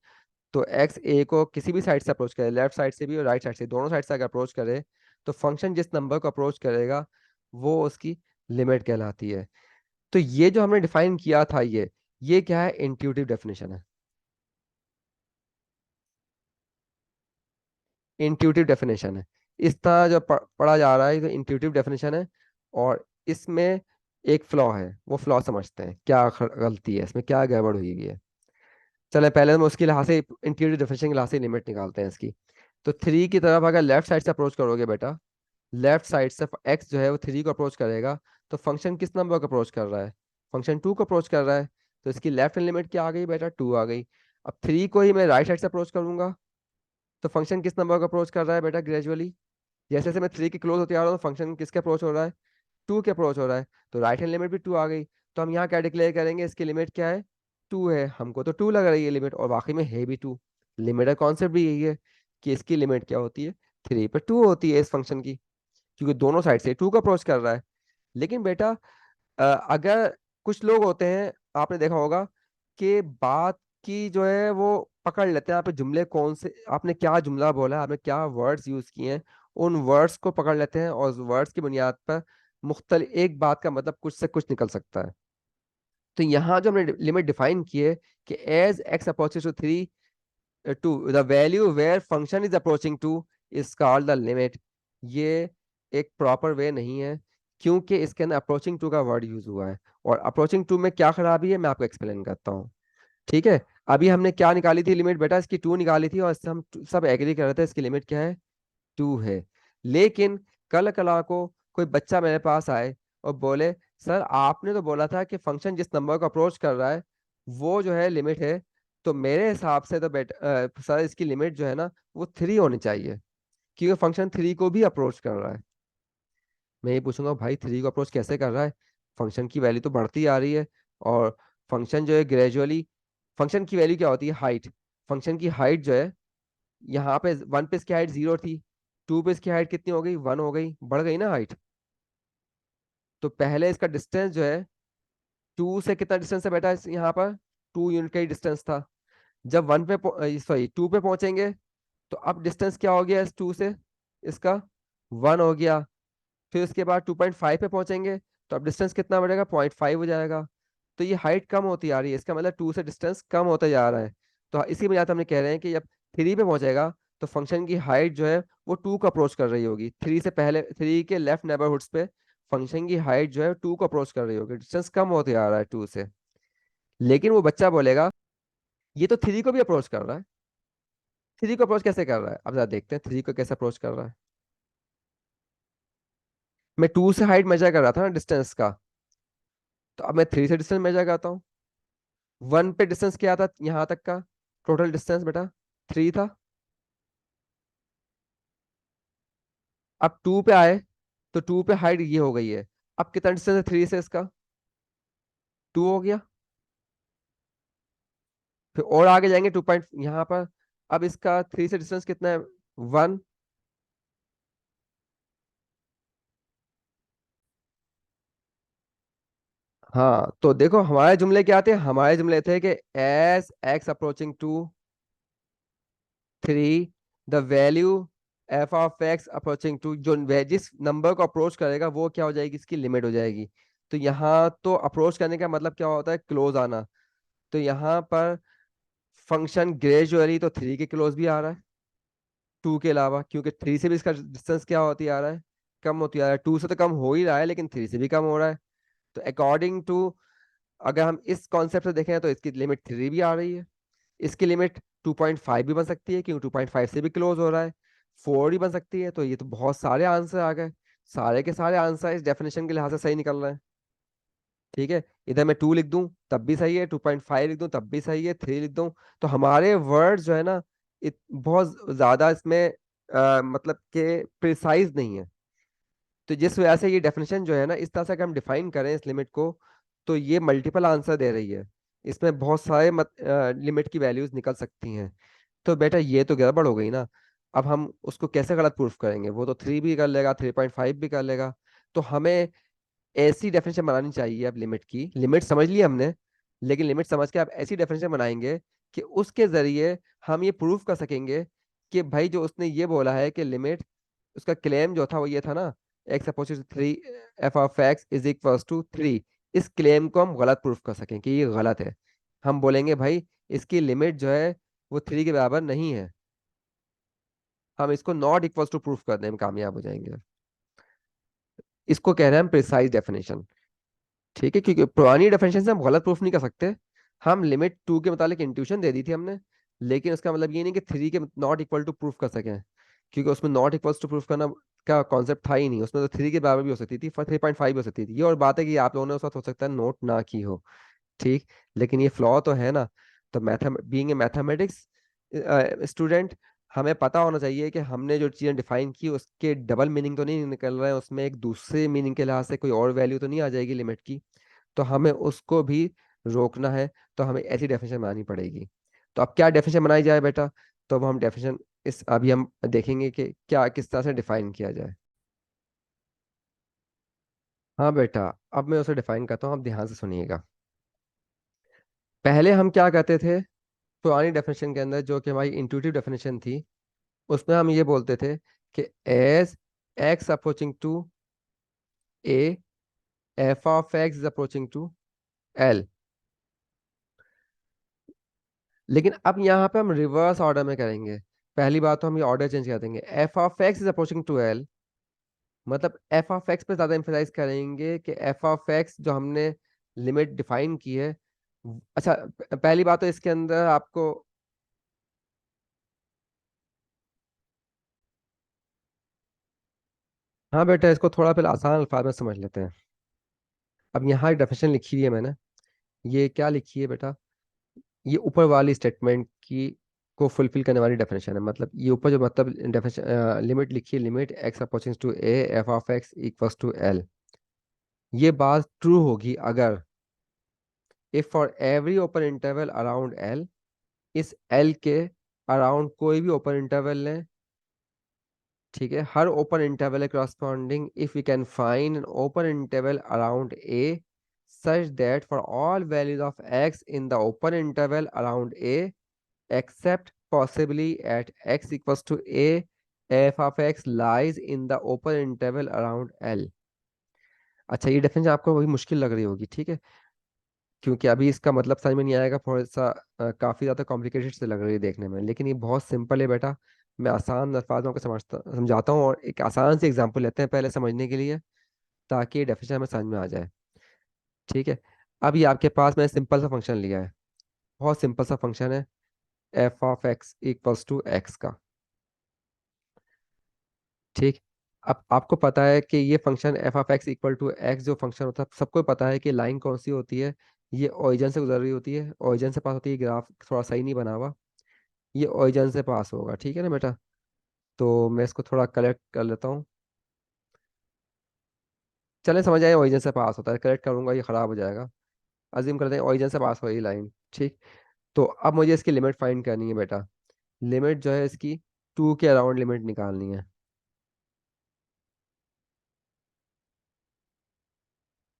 A: तो एक्स ए को किसी भी साइड से अप्रोच करे, लेफ्ट साइड से भी और राइट साइड से, दोनों साइड से अगर अप्रोच करे, तो फंक्शन जिस नंबर को अप्रोच करेगा वो उसकी लिमिट कहलाती है। तो ये जो हमने डिफाइन किया था, ये क्या है, इंट्यूटिव डेफिनेशन है। इंट्यूटिव डेफिनेशन है। इस तरह जो पढ़ा जा रहा है तो इंट्यूटिव डेफिनेशन है। और इसमें एक फ्लॉ है, वो फ्लॉ समझते हैं, क्या गलती है इसमें, क्या गड़बड़ हुई हुई है। चले पहले हम उसके लिहाज से, इंटीरियर डेफिनेशन के लिहाज से लिमिट निकालते हैं इसकी। तो 3 की तरफ अगर लेफ्ट साइड से अप्रोच करोगे बेटा, लेफ्ट साइड से एक्स जो है वो 3 को अप्रोच करेगा, तो फंक्शन किस नंबर को अप्रोच कर रहा है, फंक्शन 2 को अप्रोच कर रहा है। तो इसकी लेफ्ट हैंड लिमिट क्या आ गई बेटा, 2 आ गई। अब 3 को ही मैं राइट साइड से अप्रोच करूंगा, तो फंक्शन किस नंबर को अप्रोच कर रहा है बेटा, ग्रेजुअली जैसे जैसे मैं 3 के क्लोज होते आ रहा हूँ, फंक्शन किसके अप्रोच हो रहा है, 2 के अप्रोच हो रहा है। तो राइट हैंड लिमिट भी 2 आ गई। तो हम यहाँ क्या डिक्लेयर करेंगे, इसकी लिमिट क्या है, 2 है। हमको तो 2 लग रही है लिमिट, और वाकई में है भी 2। लिमिट का कॉन्सेप्ट भी यही है कि इसकी लिमिट क्या होती है, 3 पर 2 होती है इस फंक्शन की, क्योंकि दोनों साइड से 2 का अप्रोच कर रहा है। लेकिन बेटा अगर कुछ लोग होते हैं, आपने देखा होगा कि बात की जो है वो पकड़ लेते हैं, आप जुमले कौन से, आपने क्या जुमला बोला है, आपने क्या वर्ड्स यूज किए हैं, उन वर्ड्स को पकड़ लेते हैं, और वर्ड्स की बुनियाद पर मुख्तलिफ एक बात का मतलब कुछ से कुछ निकल सकता है। तो यहाँ जो हमने लिमिट डिफाइन की है कि as x approaches to 3 to the value where function is approaching to is called the limit, ये एक प्रॉपर वे नहीं है, क्योंकि इसके अंदर अप्रोचिंग टू का वर्ड यूज हुआ है। और अप्रोचिंग टू में क्या खराबी है मैं आपको एक्सप्लेन करता हूँ। ठीक है। अभी हमने क्या निकाली थी लिमिट बेटा, इसकी 2 निकाली थी, और इससे हम सब एग्री कर रहे थे इसकी लिमिट क्या है, 2 है। लेकिन कल कला को कोई बच्चा मेरे पास आए और बोले, सर आपने तो बोला था कि फंक्शन जिस नंबर को अप्रोच कर रहा है वो जो है लिमिट है, तो मेरे हिसाब से तो सर इसकी लिमिट जो है ना वो 3 होनी चाहिए, क्योंकि फंक्शन 3 को भी अप्रोच कर रहा है। मैं ये पूछूंगा, भाई 3 को अप्रोच कैसे कर रहा है, फंक्शन की वैल्यू तो बढ़ती आ रही है, और फंक्शन जो है ग्रेजुअली, फंक्शन की वैल्यू क्या होती है, हाइट। फंक्शन की हाइट जो है, यहाँ पे 1 पे इसकी हाइट 0 थी, 2 पे इसकी हाइट कितनी हो गई, 1 हो गई, बढ़ गई ना हाइट। तो पहले इसका डिस्टेंस जो है, 2 से कितना डिस्टेंस है बेटा, यहाँ पर 2 यूनिट का ही डिस्टेंस था। जब 1 पे सॉरी 2 पे पहुंचेंगे, तो अब डिस्टेंस क्या हो गया इस 2 से, इसका 1 हो गया। फिर उसके बाद 2.5 पे पहुंचेंगे, तो अब डिस्टेंस कितना बढ़ेगा, 0.5 हो जाएगा। तो ये हाइट कम होती आ रही है, इसका मतलब 2 से डिस्टेंस कम होता जा रहा है। तो इसी वजह से हमने कह रहे हैं कि जब 3 पे पहुंचेगा, तो फंक्शन की हाइट जो है वो 2 को अप्रोच कर रही होगी, 3 से पहले, 3 के लेफ्ट नेबरहुड्स पे फंक्शन की हाइट जो है 2 को अप्रोच कर रही होगी, डिस्टेंस कम होते आ रहा है 2 से। लेकिन वो बच्चा बोलेगा, ये तो 3 को भी अप्रोच कर रहा है। 3 को अप्रोच कैसे कर रहा है, अब जरा देखते हैं 3 को कैसे अप्रोच कर रहा है। मैं 2 से हाइट मेजर कर रहा था ना डिस्टेंस का, तो अब मैं 3 से डिस्टेंस मेजर करता हूँ। 1 पे डिस्टेंस क्या था यहाँ तक का, टोटल डिस्टेंस बेटा 3 था। अब 2 पे आए, तो 2 पे हाइट ये हो गई है। अब कितना डिस्टेंस है 3 से इसका, 2 हो गया। फिर और आगे जाएंगे 2 पॉइंट यहाँ पर, अब इसका 3 से डिस्टेंस कितना है, 1। हाँ तो देखो हमारे जुमले क्या थे, हमारे जुमले थे कि as x approaching to 3, the value f of x approaching to, जो जिस नंबर को अप्रोच करेगा वो क्या हो जाएगी, इसकी लिमिट हो जाएगी। तो यहाँ तो अप्रोच करने का मतलब क्या होता है, क्लोज आना। तो यहाँ पर फंक्शन ग्रेजुअली तो 3 के क्लोज भी आ रहा है 2 के अलावा, क्योंकि 3 से भी इसका डिस्टेंस क्या होती आ रहा है, कम होती आ रहा है। 2 से तो कम हो ही रहा है लेकिन 3 से भी कम हो रहा है। तो अकॉर्डिंग टू, अगर हम इस कॉन्सेप्ट से देखें तो इसकी लिमिट 3 भी आ रही है, इसकी लिमिट 2.5 भी बन सकती है क्योंकि 2.5 से भी क्लोज हो रहा है, 4 भी बन सकती है। तो ये तो बहुत सारे आंसर आ गए, सारे के सारे आंसर इस डेफिनेशन के लिहाज से सही निकल रहे हैं। ठीक है, इधर मैं 2 लिख दूं तब भी सही है, 2.5 लिख दूं तब भी सही है, 3 लिख दूं। तो हमारे वर्ड्स जो है ना, बहुत ज्यादा इसमें मतलब कि प्रिसाइज नहीं है। तो जिस वजह से ये डेफिनेशन जो है ना, इस तरह से अगर हम डिफाइन करें इस लिमिट को, तो ये मल्टीपल आंसर दे रही है। इसमें बहुत सारे लिमिट की वैल्यूज निकल सकती हैं। तो बेटा ये तो गड़बड़ हो गई ना। अब हम उसको कैसे गलत प्रूफ करेंगे, वो तो 3 भी कर लेगा, 3.5 भी कर लेगा। तो हमें ऐसी डेफिनेशन बनानी चाहिए। अब लिमिट की लिमिट समझ ली हमने, लेकिन लिमिट समझ के आप ऐसी डेफिनेशन बनाएंगे कि उसके जरिए हम ये प्रूफ कर सकेंगे कि भाई जो उसने ये बोला है कि लिमिट, उसका क्लेम जो था वो ये था ना, x opposite 3 f of x is equals to 3। इस क्लेम को हम गलत प्रूफ कर सकें कि ये गलत है। हम बोलेंगे भाई इसकी लिमिट जो है वो 3 के बराबर नहीं है। हम इसको नॉट इक्वल्स टू प्रूफ करने में कामयाब हो जाएंगे। इसको कह रहे हैं हम प्रिसाइज डेफिनेशन। ठीक है, क्योंकि पुरानी डेफिनेशन से हम गलत प्रूफ नहीं कर सकते। हम लिमिट 2 के मुतालिक इंट्यूशन दे दी थी हमने, लेकिन उसका मतलब ये नहीं कि 3 के नॉट इक्वल टू प्रूफ कर सकें, क्योंकि उसमें नॉट इक्वल्स टू प्रूफ करना का कॉन्सेप्ट था ही नहीं। उसमें तो 3 के बराबर भी हो सकती थी, 3.5 भी हो सकती थी। ये और बात है कि आप लोगों ने उस वक्त हो सकता है नोट ना की हो। ठीक, लेकिन ये फ्लॉ तो है ना। तो बीइंग ए मैथमेटिक्स स्टूडेंट, हमें पता होना चाहिए कि हमने जो चीज़ें डिफाइन की उसके डबल मीनिंग तो नहीं निकल रहे हैं, उसमें एक दूसरे मीनिंग के लिहाज से कोई और वैल्यू तो नहीं आ जाएगी लिमिट की। तो हमें उसको भी रोकना है। तो हमें ऐसी डेफिनेशन बनानी पड़ेगी। तो अब क्या डेफिनेशन बनाई जाए बेटा, तो अब हम डेफिनेशन इस अभी हम देखेंगे कि क्या किस तरह से डिफाइन किया जाए। हाँ बेटा, अब मैं उसे डिफाइन करता हूँ, आप ध्यान से सुनिएगा। पहले हम क्या कहते थे, पुरानी डेफिनेशन के अंदर जो कि हमारी इंट्यूटिव डेफिनेशन थी, उसमें हम ये बोलते थे कि as x approaching to A, F of x is approaching to l. लेकिन अब यहाँ पे हम रिवर्स ऑर्डर में करेंगे। पहली बात तो हम ये ऑर्डर चेंज कर देंगे, f of x is approaching to l, मतलब एफ ऑफ एक्स पे ज्यादा एम्फेसाइज करेंगे कि एफ ऑफ एक्स जो हमने लिमिट डिफाइन की है। अच्छा, पहली बात तो इसके अंदर आपको, हाँ बेटा इसको थोड़ा पहले आसान अल्फाज में समझ लेते हैं। अब यहाँ डेफिनेशन लिखी हुई है मैंने, ये क्या लिखी है बेटा, ये ऊपर वाली स्टेटमेंट की को फुलफिल करने वाली डेफिनेशन है। मतलब ये ऊपर जो मतलब डेफिनेशन लिमिट लिखी है, limit X approaching to A F of x equals to L, ये बात ट्रू होगी अगर if for every open interval around L, इस एल के अराउंड कोई भी ओपन इंटरवल लें। ठीक है, हर open interval corresponding if we can find an open interval around a such that for all values of x in the open interval around a except possibly at x equals to a, f of x lies in the open interval around L। अच्छा, ये definition आपको वही मुश्किल लग रही होगी, ठीक है, क्योंकि अभी इसका मतलब समझ में नहीं आएगा, थोड़ा सा काफी ज्यादा कॉम्प्लिकेटेड से लग रही है देखने में, लेकिन ये बहुत सिंपल है बेटा। मैं आसान अल्फाजों को समझाता हूँ, और एक आसान सी एग्जांपल लेते हैं पहले समझने के लिए, ताकि ये डेफिनेशन हमें समझ में आ जाए। ठीक है, अभी आपके पास मैंने सिंपल सा फंक्शन लिया है, बहुत सिंपल सा फंक्शन है, f of x equals to x का। ठीक, अब आपको पता है कि ये function f of x equal to x जो फंक्शन होता है, सबको पता है कि लाइन कौन सी होती है, ये ओरिजिन से गुजर रही होती है, ओरिजिन से पास होती है। ग्राफ थोड़ा सही नहीं बना हुआ, ये ओरिजिन से पास होगा, ठीक है ना बेटा। तो मैं इसको थोड़ा कलेक्ट कर लेता हूँ। चले समझ आए, ओरिजिन से पास होता है, कलेक्ट करूंगा ये खराब हो जाएगा। अज्यूम करते हैं ओरिजिन से पास हो रही लाइन, ठीक। तो अब मुझे इसकी लिमिट फाइंड करनी है बेटा। लिमिट जो है इसकी 2 के अराउंड लिमिट निकालनी है।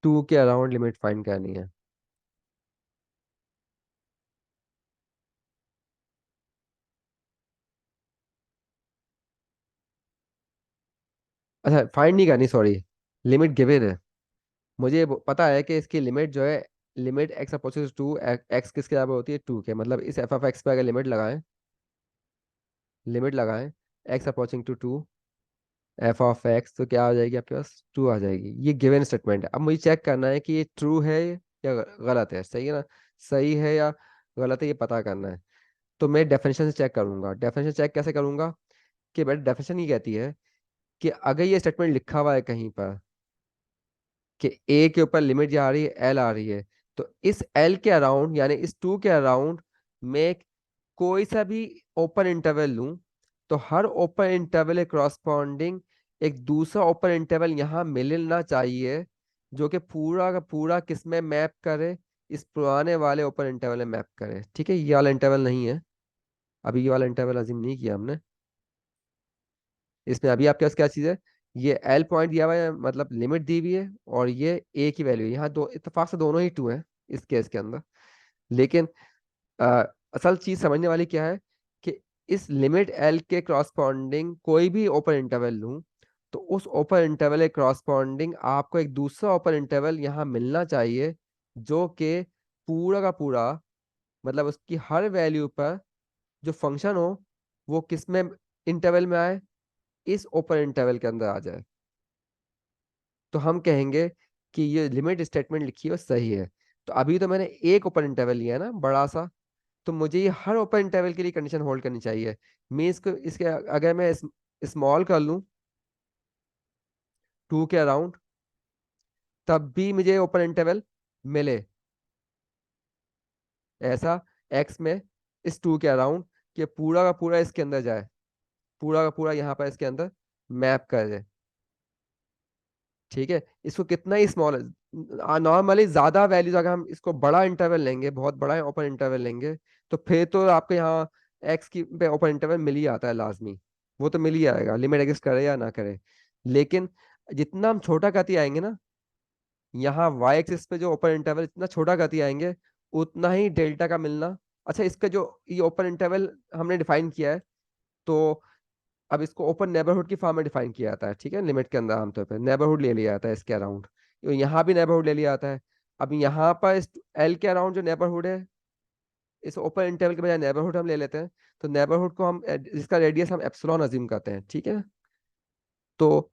A: टू के अराउंड लिमिट फाइंड करनी है। अच्छा, फाइंड नहीं करनी, सॉरी, लिमिट गिवन है। मुझे पता है कि इसकी लिमिट जो है, limit x approaches to, x किसके बराबर होती है, टू के, मतलब इस एफ ऑफ एक्स पे अगर लिमिट लगाएं, लिमिट लगाएं x approaching to two, f of x, तो क्या आ जाएगी आपके पास, टू आ जाएगी। ये गिवन स्टेटमेंट है। अब मुझे चेक करना है कि ये ट्रू है या गलत है, सही है ना, सही है या गलत है, ये पता करना है। तो मैं डेफिनेशन से चेक करूंगा। डेफिनेशन चेक कैसे करूंगा, कि बेटा डेफिनेशन ये कहती है कि अगर ये स्टेटमेंट लिखा हुआ है कहीं पर कि ए के ऊपर लिमिट जा रही है, एल आ रही है, तो इस एल के अराउंड यानी इस टू के अराउंड में कोई सा भी ओपन इंटरवल लूं, तो हर ओपन इंटरवल के करॉस्पॉन्डिंग एक दूसरा ओपन इंटरवल यहाँ मिलना चाहिए, जो कि पूरा का पूरा किस में मैप करे, इस पुराने वाले ओपन इंटरवल में मैप करे। ठीक है, ये वाला इंटरवल नहीं है, अभी ये वाला इंटरवल अजीम नहीं किया हमने। इसमें अभी आपके पास क्या चीज़ है, ये एल पॉइंट दिया हुआ है, मतलब लिमिट दी हुई है, और ये ए की वैल्यू, यहाँ दो इत्तेफाक से दोनों ही टू है इस केस के अंदर। लेकिन अ, असल चीज समझने वाली क्या है, कि इस लिमिट एल के क्रॉसपॉन्डिंग कोई भी ओपन इंटरवल लूं, तो उस ओपन इंटरवल के क्रॉसपॉन्डिंग आपको एक दूसरा ओपन इंटरवल यहाँ मिलना चाहिए, जो कि पूरा का पूरा, मतलब उसकी हर वैल्यू पर जो फंक्शन हो वो किस में इंटरवल में आए, इस ओपन इंटरवल के अंदर आ जाए। तो हम कहेंगे कि ये लिमिट स्टेटमेंट लिखी है वो सही है। तो अभी तो मैंने एक ओपन इंटरवल लिया है ना, बड़ा सा, तो मुझे ये हर ओपन इंटरवल के लिए कंडीशन होल्ड करनी चाहिए। मैं इसको इसके अगर मैं स्मॉल कर लूं टू के अराउंड, तब भी मुझे ओपन इंटरवल मिले, ऐसा एक्स में इस टू के अराउंड, कि पूरा का पूरा इसके अंदर जाए, पूरा का पूरा यहाँ पर इसके अंदर मैप कर जाए। ठीक है, इसको कितना ही स्मॉल, नॉर्मली ज्यादा वैल्यूज अगर हम इसको बड़ा इंटरवल लेंगे, बहुत बड़ा ओपन इंटरवल लेंगे, तो फिर तो आपको यहाँ एक्स की पे ओपन इंटरवल मिल ही आता है लाजमी, वो तो मिल ही आएगा, लिमिट एग्जिस्ट करे या ना करे। लेकिन जितना हम छोटा करते आएंगे ना, यहाँ वाई एक्सिस पे जो ओपन इंटरवल इतना छोटा करते आएंगे, उतना ही डेल्टा का मिलना। अच्छा, इसका जो ये ओपन इंटरवल हमने डिफाइन किया है, तो अब इसको ओपन नेबरहुड की फॉर्म में डिफाइन किया जाता है। ठीक है, लिमिट के अंदर आमतौर पर नेबरहुड ले लिया जाता है इसके अराउंड, यहाँ भी नेबरहुड ले लिया जाता है। अब यहाँ पर इस एल के अराउंड जो नेबरहुड है, इस ओपन इंटरवल के बजाय नेबरहुड हम ले लेते हैं। तो नेबरहुड को हम जिसका रेडियस हम एप्सिलॉन अज्यूम करते हैं, ठीक है। तो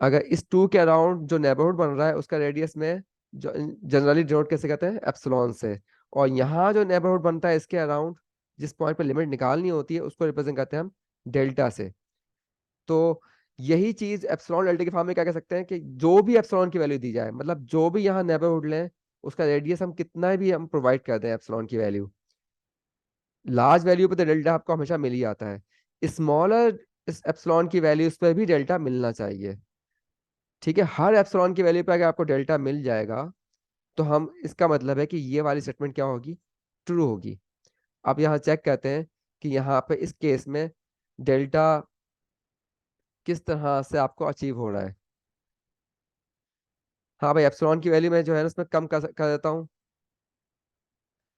A: अगर इस टू के अराउंड जो नेबरहुड बन रहा है उसका रेडियस में जनरली डिनोट कैसे कहते हैं, एप्सिलॉन से। और यहाँ जो नेबरहुड बनता है इसके अराउंड, जिस पॉइंट पर लिमिट निकालनी होती है, उसको रिप्रेजेंट करते हैं हम डेल्टा से। तो यही चीज एप्सिलॉन डेल्टा के फॉर्म में क्या कह सकते हैं, कि जो भी एप्सिलॉन की वैल्यू दी जाए, मतलब जो भी यहाँ नेबरहुड लें, उसका रेडियस हम कितना भी हम प्रोवाइड कर दें एप्सिलॉन की वैल्यू, लार्ज वैल्यू पे तो डेल्टा आपको हमेशा मिल ही आता है, स्मॉलर इस एप्सिलॉन की वैल्यूज पर भी डेल्टा मिलना चाहिए। ठीक है, हर एप्सिलॉन की वैल्यू पे अगर आपको डेल्टा मिल जाएगा, तो हम इसका मतलब है कि ये वाली स्टेटमेंट क्या होगी, ट्रू होगी। अब यहाँ चेक करते हैं कि यहाँ पे इस केस में डेल्टा किस तरह से आपको अचीव हो रहा है। हाँ भाई, एप्सिलॉन की वैल्यू मैं जो है ना उसमें कम कर देता हूँ।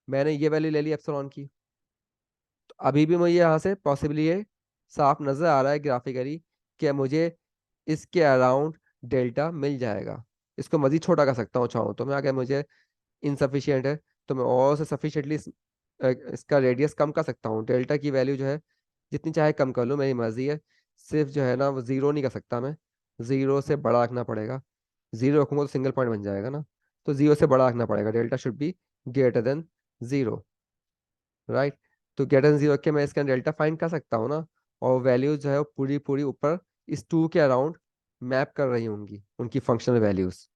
A: मैंने ये वैल्यू ले ली एप्सिलॉन की, तो अभी भी मुझे यहाँ से पॉसिबली ये साफ नजर आ रहा है ग्राफिकली कि मुझे इसके अराउंड डेल्टा मिल जाएगा। इसको मजीद छोटा कर सकता हूँ चाहूँ तो मैं, अगर मुझे इनसफिशियंट है तो मैं और से सफिशियंटली इसका रेडियस कम कर सकता हूँ। डेल्टा की वैल्यू जो है जितनी चाहे कम कर लूँ, मेरी मर्जी है। सिर्फ जो है ना वो जीरो नहीं कर सकता मैं, जीरो से बड़ा रखना पड़ेगा। जीरो रखूंगा तो सिंगल पॉइंट बन जाएगा ना, तो जीरो से बड़ा रखना पड़ेगा, delta should be greater than zero, right. तो ग्रेटर देन जीरो के मैं इसका डेल्टा फाइंड कर सकता हूँ ना, और वैल्यूज जो है वो पूरी पूरी ऊपर इस टू के अराउंड मैप कर रही होंगी, उनकी फंक्शनल वैल्यूज।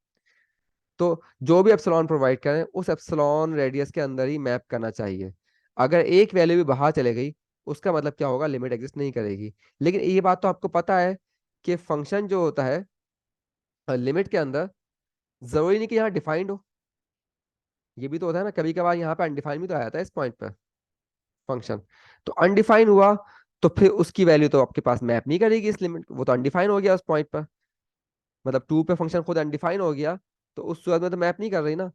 A: तो जो भी एप्सिलॉन प्रोवाइड करें उस एप्सिलॉन रेडियस के अंदर ही मैप करना चाहिए। अगर एक वैल्यू भी बाहर चले गई, उसका मतलब क्या होगा, लिमिट एग्जिस्ट नहीं करेगी। लेकिन ये बात तो आपको पता है कि फंक्शन जो होता है लिमिट के अंदर, जरूरी नहीं कि यहाँ डिफाइंड हो। ये भी तो होता है ना, कभी कभार यहाँ पे अनडिफाइंड भी तो आ जाता है इस पॉइंट पर फंक्शन। तो अनडिफाइन हुआ, तो फिर उसकी वैल्यू तो आपके पास मैप नहीं करेगी इस लिमिट, वो तो अनडिफाइन हो गया उस पॉइंट पर। मतलब टू पे फंक्शन खुद अनडिफाइन हो गया, तो उस सूरत में तो मैप नहीं कर रही ना।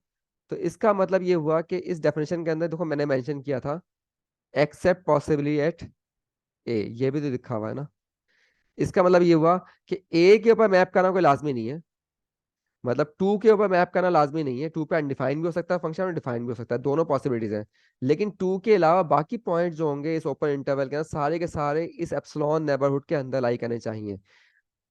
A: तो इसका मतलब ये हुआ कि इस डेफिनेशन के अंदर देखो मैंने मेंशन किया था एक्सेप्ट पॉसिबली एट ए, ये भी तो लिखा हुआ है ना। इसका मतलब ये हुआ कि ए के ऊपर मैप करना कोई लाजमी नहीं है, मतलब टू के ऊपर मैप करना लाजमी नहीं है। टू पे अनडिफाइन भी हो सकता है फंक्शन और डिफाइन भी हो सकता है, दोनों पॉसिबिलिटीज हैं। लेकिन टू के अलावा बाकी पॉइंट जो होंगे इस ओपन इंटरवल के अंदर, सारे के सारे इस एप्सिलॉन नेबरहुड के अंदर लाई करने चाहिए,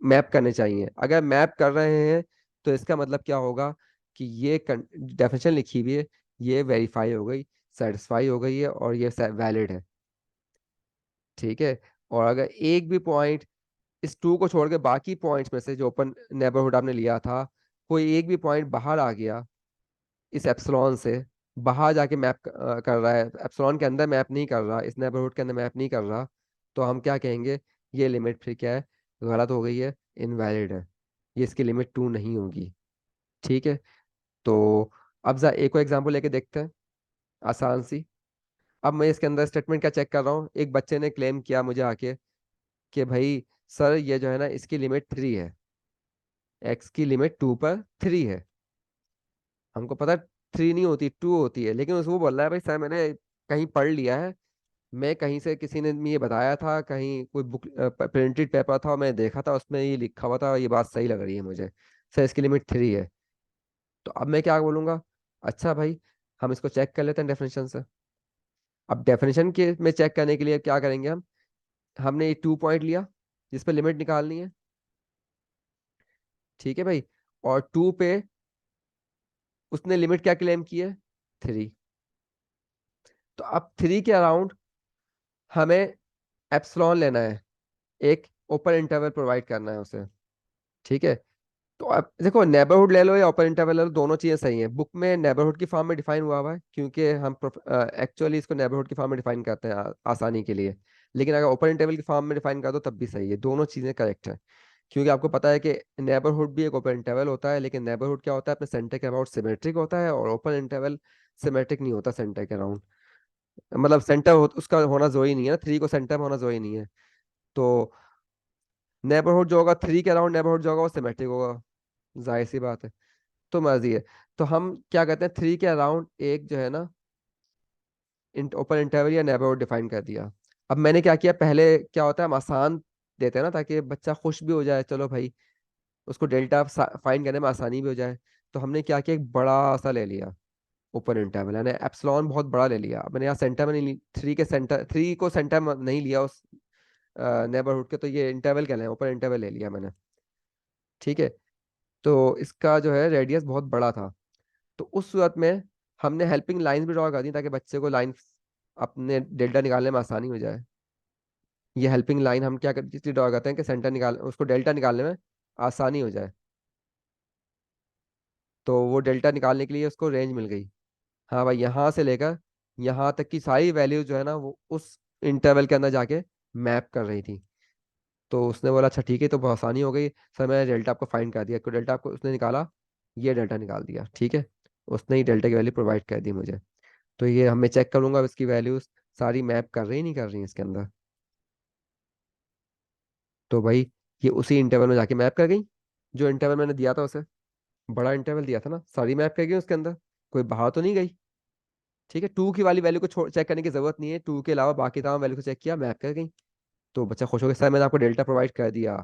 A: मैप करने चाहिए। अगर मैप कर रहे हैं तो इसका मतलब क्या होगा कि ये डेफिनेशन लिखी हुई है, ये वेरीफाई हो गई, सेटिस्फाई हो गई है और ये वैलिड है। ठीक है। और अगर एक भी पॉइंट इस टू को छोड़ के बाकी पॉइंट्स में से जो ओपन नेबरहुड आपने लिया था, कोई एक भी पॉइंट बाहर आ गया इस एप्सिलॉन से, बाहर जाके मैप कर रहा है, एप्सिलॉन के अंदर मैप नहीं कर रहा, इस नेबरहुड के अंदर मैप नहीं कर रहा, तो हम क्या कहेंगे, ये लिमिट फिर क्या है, गलत हो गई है, इनवैलिड है, ये इसकी लिमिट टू नहीं होगी। ठीक है। तो अब जरा एक और एग्जांपल लेके देखते हैं, आसान सी। अब मैं इसके अंदर स्टेटमेंट क्या चेक कर रहा हूँ, एक बच्चे ने क्लेम किया मुझे आके कि भाई सर ये जो है ना इसकी लिमिट थ्री है, एक्स की लिमिट टू पर थ्री है। हमको पता है थ्री नहीं होती, टू होती है, लेकिन उसको बोल रहा है भाई सर मैंने कहीं पढ़ लिया है, मैं कहीं से किसी ने ये बताया था, कहीं कोई बुक प्रिंटेड पेपर था और मैंने देखा था उसमें ये लिखा हुआ था, ये बात सही लग रही है मुझे, सर इसकी लिमिट थ्री है। तो अब मैं क्या बोलूंगा, अच्छा भाई हम इसको चेक कर लेते हैं डेफिनेशन से। अब डेफिनेशन के में चेक करने के लिए क्या करेंगे हम, हमने ये टू पॉइंट लिया जिस पे लिमिट निकालनी है। ठीक है भाई। और टू पे उसने लिमिट क्या क्लेम की है, थ्री। तो अब थ्री के अराउंड हमें एप्सिलॉन लेना है, एक ओपन इंटरवल प्रोवाइड करना है उसे। ठीक है। तो अब देखो नेबरहुड ले लो या ओपन इंटरवल ले लो, दोनों चीजें सही हैं। बुक में नेबरहुड की फॉर्म में डिफाइन हुआ हुआ है क्योंकि हम एक्चुअली इसको नेबरहुड की फॉर्म में डिफाइन करते हैं आसानी के लिए। लेकिन अगर ओपन इंटरवल की फॉर्म में डिफाइन कर दो तब भी सही है, दोनों चीजें करेक्ट है। क्योंकि आपको पता है कि नेबरहुड भी एक ओपन इंटरवल होता है, लेकिन नेबरहुड क्या होता है, अपने सेंटर के अबाउट सिमेट्रिक होता है, और ओपन इंटरवल सिमेट्रिक नहीं होता सेंटर के अराउंड। मतलब सेंटर उसका होना जरूरी नहीं है ना, थ्री को सेंटर में होना जरूरी नहीं है। तो नेबरहुड जो होगा थ्री के अराउंड, नेबरहुड जो होगा वो सिमेट्रिक होगा, जाहिर सी बात है। तो मर्जी है। तो हम क्या कहते हैं, थ्री के अराउंड एक जो है ना ओपन इंटरवल या नेबरहुड डिफाइन कर दिया। अब मैंने क्या किया, पहले क्या होता है हम आसान देते हैं ना ताकि बच्चा खुश भी हो जाए, चलो भाई उसको डेल्टा फाइंड करने में आसानी भी हो जाए। तो हमने क्या किया, एक बड़ा सा ले लिया ओपन इंटरवल, यानी एप्सिलॉन बहुत बड़ा ले लिया। अब मैंने यहाँ सेंटर में नहीं थ्री के सेंटर, थ्री को सेंटर में नहीं लिया उस नेबरहुड के, तो ये इंटरवल कहलाए, ओपन इंटरवल ले लिया मैंने। ठीक है। तो इसका जो है रेडियस बहुत बड़ा था। तो उस सूरत में हमने हेल्पिंग लाइंस भी ड्रॉ कर दी ताकि बच्चे को लाइन अपने डेल्टा निकालने में आसानी हो जाए। ये हेल्पिंग लाइन हम क्या करते इसलिए ड्रॉ करते हैं कि सेंटर निकाल उसको डेल्टा निकालने में आसानी हो जाए। तो वो डेल्टा निकालने के लिए उसको रेंज मिल गई। हाँ भाई, यहाँ से लेकर यहाँ तक की सारी वैल्यूज जो है ना वो उस इंटरवल के अंदर जाके मैप कर रही थी। तो उसने बोला अच्छा ठीक है, तो बहुत आसानी हो गई सर, मैंने डेल्टा आपको फाइंड कर दिया, तो डेल्टा आपको उसने निकाला, ये डेल्टा निकाल दिया। ठीक है। उसने ही डेल्टा की वैल्यू प्रोवाइड कर दी मुझे। तो ये हमें चेक करूंगा अब इसकी वैल्यूज सारी मैप कर रही नहीं कर रही इसके अंदर। तो भाई ये उसी इंटरवल में जाके मैप कर गई, जो इंटरवल मैंने दिया था उसे, बड़ा इंटरवल दिया था ना, सारी मैप कर गई उसके अंदर, कोई बाहर तो नहीं गई। ठीक है। टू की वाली वैल्यू को चेक करने की जरूरत नहीं है, टू के अलावा बाकी तमाम वैल्यू को चेक किया, मैप कर गई। तो बच्चा खुश हो गया, सर मैंने आपको डेल्टा प्रोवाइड कर दिया,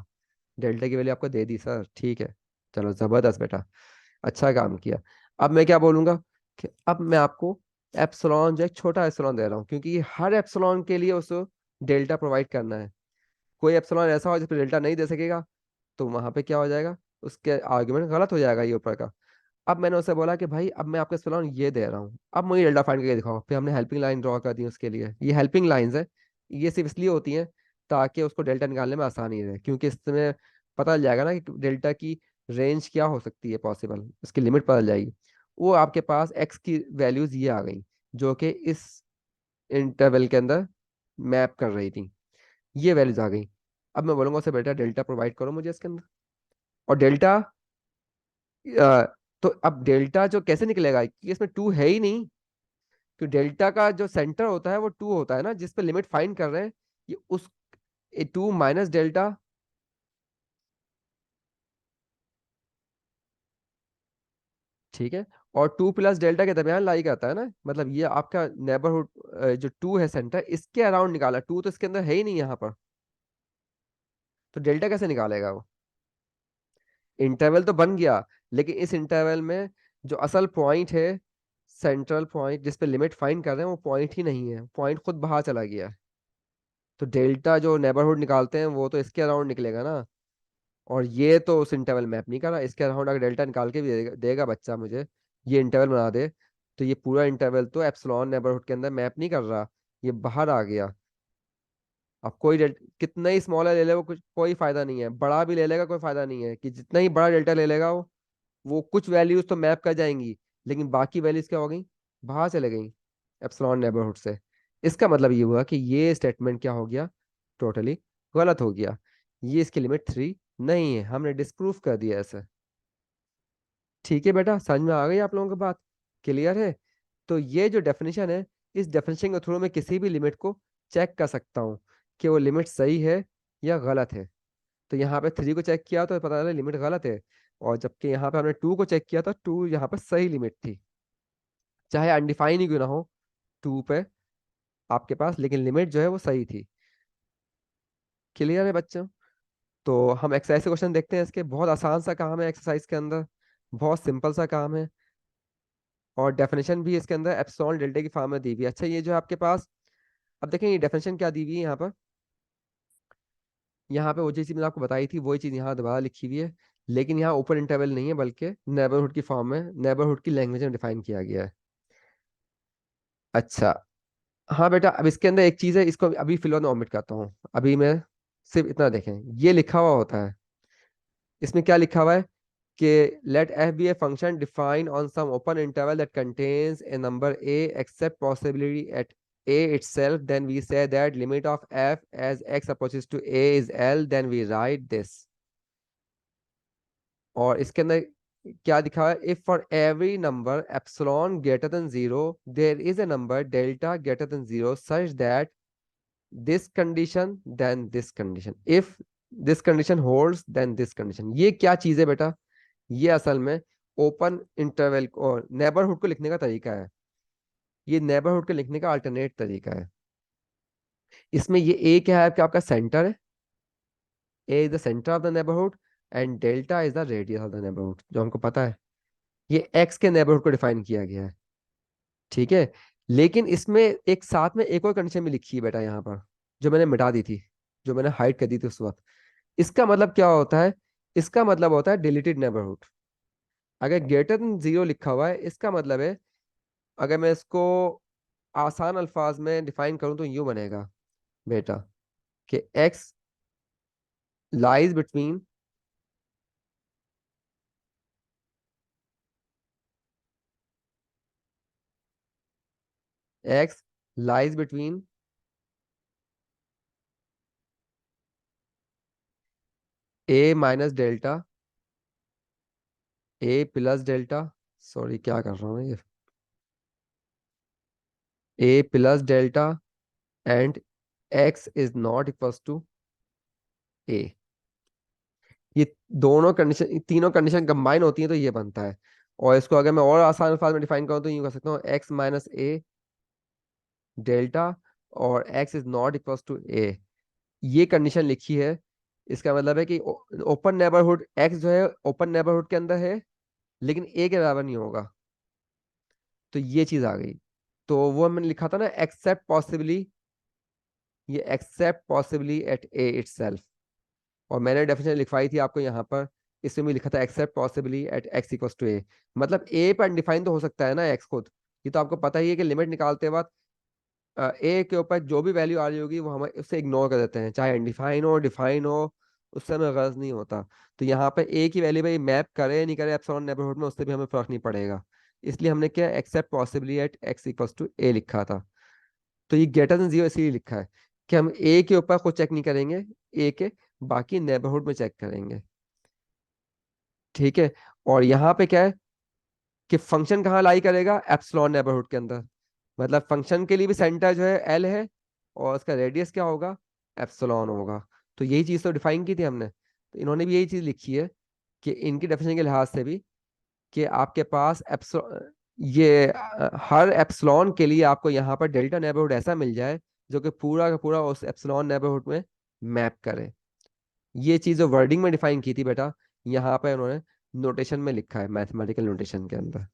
A: डेल्टा की वैल्यू आपको दे दी सर, ठीक है, चलो जबरदस्त बेटा, अच्छा काम किया। अब मैं क्या बोलूंगा कि अब मैं आपको एप्सिलॉन जो एक छोटा एप्सिलॉन दे रहा हूँ, क्योंकि हर एप्सिलॉन के लिए उसको डेल्टा प्रोवाइड करना है। कोई एप्सिलॉन ऐसा हो जिस पर डेल्टा नहीं दे सकेगा, तो वहां पे क्या हो जाएगा, उसके आर्ग्यूमेंट गलत हो जाएगा ये ऊपर का। अब मैंने उसे बोला कि भाई अब मैं आपको एप्सिलॉन ये दे रहा हूँ, अब मुझे डेल्टा फाइंड करके दिखाओ। फिर हमने हेल्पिंग लाइन ड्रॉ कर दी उसके लिए, ये हेल्पिंग लाइंस है, ये सिर्फ इसलिए होती हैं ताकि उसको डेल्टा निकालने में आसानी रहे, क्योंकि इसमें पता चल जाएगा ना कि डेल्टा की रेंज क्या हो सकती है पॉसिबल, इसकी लिमिट पता चल जाएगी। वो आपके पास एक्स की वैल्यूज ये आ गई जो कि इस इंटरवल के अंदर मैप कर रही थी, ये वैल्यूज आ गई। अब मैं बोलूंगा उसे बेटा डेल्टा प्रोवाइड करो मुझे इसके अंदर, और डेल्टा तो अब डेल्टा जो कैसे निकलेगा कि इसमें टू है ही नहीं, तो डेल्टा का जो सेंटर होता है वो टू होता है ना, जिस पे लिमिट फाइंड कर रहे हैं, ये उस टू माइनस डेल्टा। ठीक है। और टू प्लस डेल्टा के दरमियान लाई करता है ना, मतलब ये आपका नेबरहुड जो टू है सेंटर, इसके अराउंड निकाला, टू तो इसके अंदर है ही नहीं यहाँ पर, तो डेल्टा कैसे निकालेगा वो? इंटरवल तो बन गया, लेकिन इस इंटरवल में जो असल पॉइंट है, सेंट्रल पॉइंट जिस पे लिमिट फाइंड कर रहे हैं, वो पॉइंट ही नहीं है, पॉइंट खुद बाहर चला गया है। तो डेल्टा जो नेबरहुड निकालते हैं वो तो इसके अराउंड निकलेगा ना, और ये तो उस इंटरवल मैप नहीं कर रहा, इसके अराउंड अगर डेल्टा निकाल के भी देगा बच्चा मुझे, ये इंटरवल बना दे, तो ये पूरा इंटरवल तो एप्सिलॉन नेबरहुड के अंदर मैप नहीं कर रहा, ये बाहर आ गया। अब कोई कितना ही स्मॉलर ले ले वो कुछ कोई फायदा नहीं है, बड़ा भी ले लेगा कोई फायदा नहीं है, कि जितना ही बड़ा डेल्टा ले लेगा वो कुछ वैल्यूज तो मैप कर जाएंगी, लेकिन बाकी वैल्यूज क्या हो गई, बाहर चले गई एप्सिलॉन नेबरहुड से। इसका मतलब ये हुआ कि ये स्टेटमेंट क्या हो गया, टोटली गलत हो गया, ये इसकी लिमिट थ्री नहीं है, हमने डिस्प्रूव कर दिया ऐसे। ठीक है बेटा, समझ में आ गई आप लोगों की बात, क्लियर है? तो ये जो डेफिनेशन है, इस डेफिनेशन के थ्रू मैं किसी भी लिमिट को चेक कर सकता हूँ कि वो लिमिट सही है या गलत है। तो यहाँ पे थ्री को चेक किया तो पता चला लिमिट गलत है, और जबकि यहाँ पे हमने टू को चेक किया था, टू यहाँ पे सही लिमिट थी, चाहे अनडिफाइन ही क्यों ना हो टू पे आपके पास, लेकिन लिमिट जो है वो सही थी। क्लियर है बच्चों? तो हम एक्सरसाइज के क्वेश्चन देखते हैं, इसके बहुत आसान सा काम है एक्सरसाइज के अंदर, बहुत सिंपल सा काम है, और डेफिनेशन भी इसके अंदर एप्सिलॉन डेल्टा की फॉर्म में दी हुई है। अच्छा, ये जो है आपके पास, अब देखें ये डेफिनेशन क्या दी हुई है यहाँ पर, यहाँ पे वो चीज़ मैंने आपको बताई थी वही चीज़ यहाँ दोबारा लिखी हुई है, लेकिन यहाँ ओपन इंटरवल नहीं है, बल्कि नेबरहुड की फॉर्म में, नेबरहुड की लैंग्वेज में डिफाइन किया गया है। अच्छा, हाँ बेटा, अब इसके अंदर एक चीज़ है, इसको अभी फिलहाल मैं omit करता हूँ, अभी मैं सिर्फ इतना देखें, ये लिखा हुआ होता है, इसमें क्या लिखा हुआ है कि let f be a function defined on some open interval that contains a number a except possibility at a itself, then we say that limit of f as x approaches to a is l, then we write this। और इसके अंदर क्या दिखा हुआ है, if for every number epsilon greater than zero there is a number delta greater than zero such that this condition then this condition, if this condition holds then this condition। ये क्या चीज है बेटा, ये असल में ओपन इंटरवल और neighbourhood को लिखने का तरीका है, ये नेबरहुड को लिखने का अल्टरनेट तरीका है। इसमें ये ए क्या है कि आपका सेंटर है, A is the centre of the neighbourhood, and delta is the radius of the neighbourhood, जो हमको पता है, ये एक्स के नेबरहुड को डिफाइन किया गया है। ठीक है, लेकिन इसमें एक साथ में एक और कंडीशन भी लिखी है बेटा यहाँ पर, जो मैंने मिटा दी थी, जो मैंने हाइड कर दी थी उस वक्त। इसका मतलब क्या होता है, इसका मतलब होता है डिलीटेड नेबरहुड। अगर ग्रेटर देन जीरो लिखा हुआ है, इसका मतलब है, अगर मैं इसको आसान अल्फाज में डिफाइन करूं तो यूं बनेगा बेटा कि x lies between, x lies between a minus delta, a plus delta, sorry क्या कर रहा हूँ ये, a plus delta and x is not equals to a। ये दोनों कंडीशन, तीनों कंडीशन कंबाइन होती है तो ये बनता है। और इसको अगर मैं और आसान अल्फाज में डिफाइन करूँ तो यूं कर सकता हूँ, x माइनस a डेल्टा और x is not equals to a। ये कंडीशन लिखी है, इसका मतलब है कि ओपन नेबरहुड x जो है ओपन नेबरहुड के अंदर है, लेकिन a के बराबर नहीं होगा, तो ये चीज आ गई। तो वो मैंने लिखा था ना, एक्सेप्ट पॉसिबली, ये एक्सेप्ट पॉसिबली एट ए इटसेल्फ, और मैंने डेफिनेशन लिखवाई थी आपको यहाँ पर, इसमें भी लिखा था except possibly at x equals to A, मतलब ए पर अनडिफाइन तो हो सकता है ना एक्स खुद, ये तो आपको पता ही है कि लिमिट निकालते वक्त ए के ऊपर जो भी वैल्यू आ रही होगी वो हम उससे इग्नोर कर देते हैं, चाहे अनडिफाइन हो डिफाइन हो, उससे हमें गर्ज नहीं होता। तो यहाँ पे ए की वैल्यू भाई मैप करे नहीं करे एप्सिलॉन नेबरहुड में, उससे भी हमें फर्क नहीं पड़ेगा, इसलिए हमने क्या except possibly at x equals to A लिखा था। तो ये ग्रेटर देन जीरो इसलिए लिखा है कि हम ए के ऊपर खुद चेक नहीं करेंगे, ए के बाकी नेबरहुड में चेक करेंगे। ठीक है, और यहाँ पे क्या है कि फंक्शन कहाँ लाई करेगा, एप्सिलॉन नेबरहुड के अंदर, मतलब फंक्शन के लिए भी सेंटर जो है एल है, और उसका रेडियस क्या होगा, एप्सिलॉन होगा। तो यही चीज तो डिफाइन की थी हमने, तो इन्होंने भी यही चीज लिखी है कि इनकी डेफिनेशन के लिहाज से भी कि आपके पास हर एप्सिलॉन के लिए आपको यहाँ पर डेल्टा नेबरहुड ऐसा मिल जाए जो कि पूरा का पूरा उस एप्सिलॉन नेबरहुड में मैप करे। ये चीज़ जो वर्डिंग में डिफाइन की थी बेटा, यहाँ पर उन्होंने नोटेशन में लिखा है, मैथमेटिकल नोटेशन के अंदर।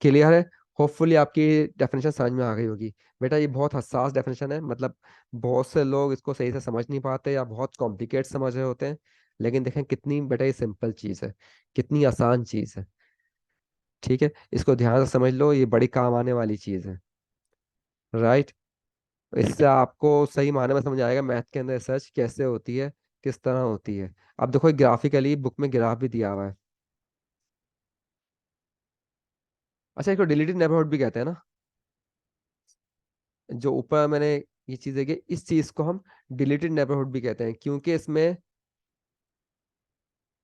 A: क्लियर है? होपफुली आपकी डेफिनेशन समझ में आ गई होगी। बेटा ये बहुत हसास डेफिनेशन है, मतलब बहुत से लोग इसको सही से समझ नहीं पाते या बहुत कॉम्प्लिकेट समझ रहे होते हैं। लेकिन देखें कितनी बेटा ये सिंपल चीज़ है, कितनी आसान चीज़ है। ठीक है, इसको ध्यान से समझ लो, ये बड़ी काम आने वाली चीज़ है। राइट। इससे आपको सही मायने में समझ आएगा मैथ के अंदर रिसर्च कैसे होती है, किस तरह होती है। अब देखो ग्राफिकली बुक में ग्राफ भी दिया हुआ है। अच्छा, इसको डिलीटेड नेबरहुड भी कहते हैं ना, जो ऊपर मैंने ये चीज देखी, इस चीज को हम डिलीटेड नेबरहुड भी कहते हैं, क्योंकि इसमें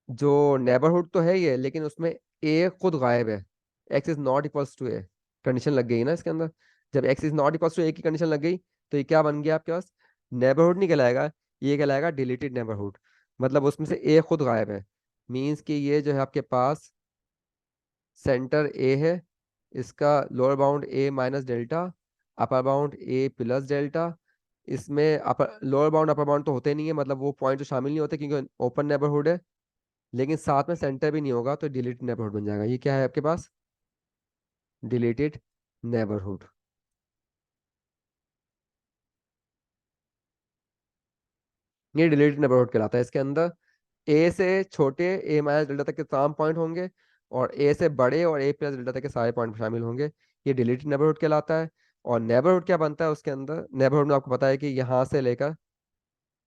A: जो नेबरहुड तो है ही है, लेकिन उसमें ए खुद गायब है। X is not equals to A condition लग गई ना इसके अंदर। जब X is not equals to A की कंडीशन लग गई, तो ये क्या बन गया आपके पास? नेबरहुड नहीं कहलाएगा, ये कहलाएगा डिलीटेड नेबरहुड। मतलब उसमें से ए खुद गायब है। मीन्स कि ये जो है आपके पास सेंटर ए है, इसका लोअर बाउंड ए माइनस डेल्टा, अपर बाउंड ए प्लस डेल्टा। इसमें upper lower bound upper bound तो होते नहीं है, मतलब वो पॉइंट तो शामिल नहीं होते क्योंकि ओपन नेबरहुड है। लेकिन साथ में सेंटर भी नहीं होगा, तो डिलीटेड नेबरहुड बन जाएगा। ये क्या है आपके पास? Deleted neighbourhood. ये डिलीटेड नेबरहुड कहलाता है। इसके अंदर ए से छोटे, ए माइनस डेल्टा तक के तमाम पॉइंट होंगे, और ए से बड़े और ए प्लस डेल्टा तक के सारे पॉइंट शामिल होंगे। ये डिलीटेड नेबरहुड कहलाता है। और नेबरहुड क्या बनता है उसके अंदर? नेबरहुड में आपको पता है कि यहाँ से लेकर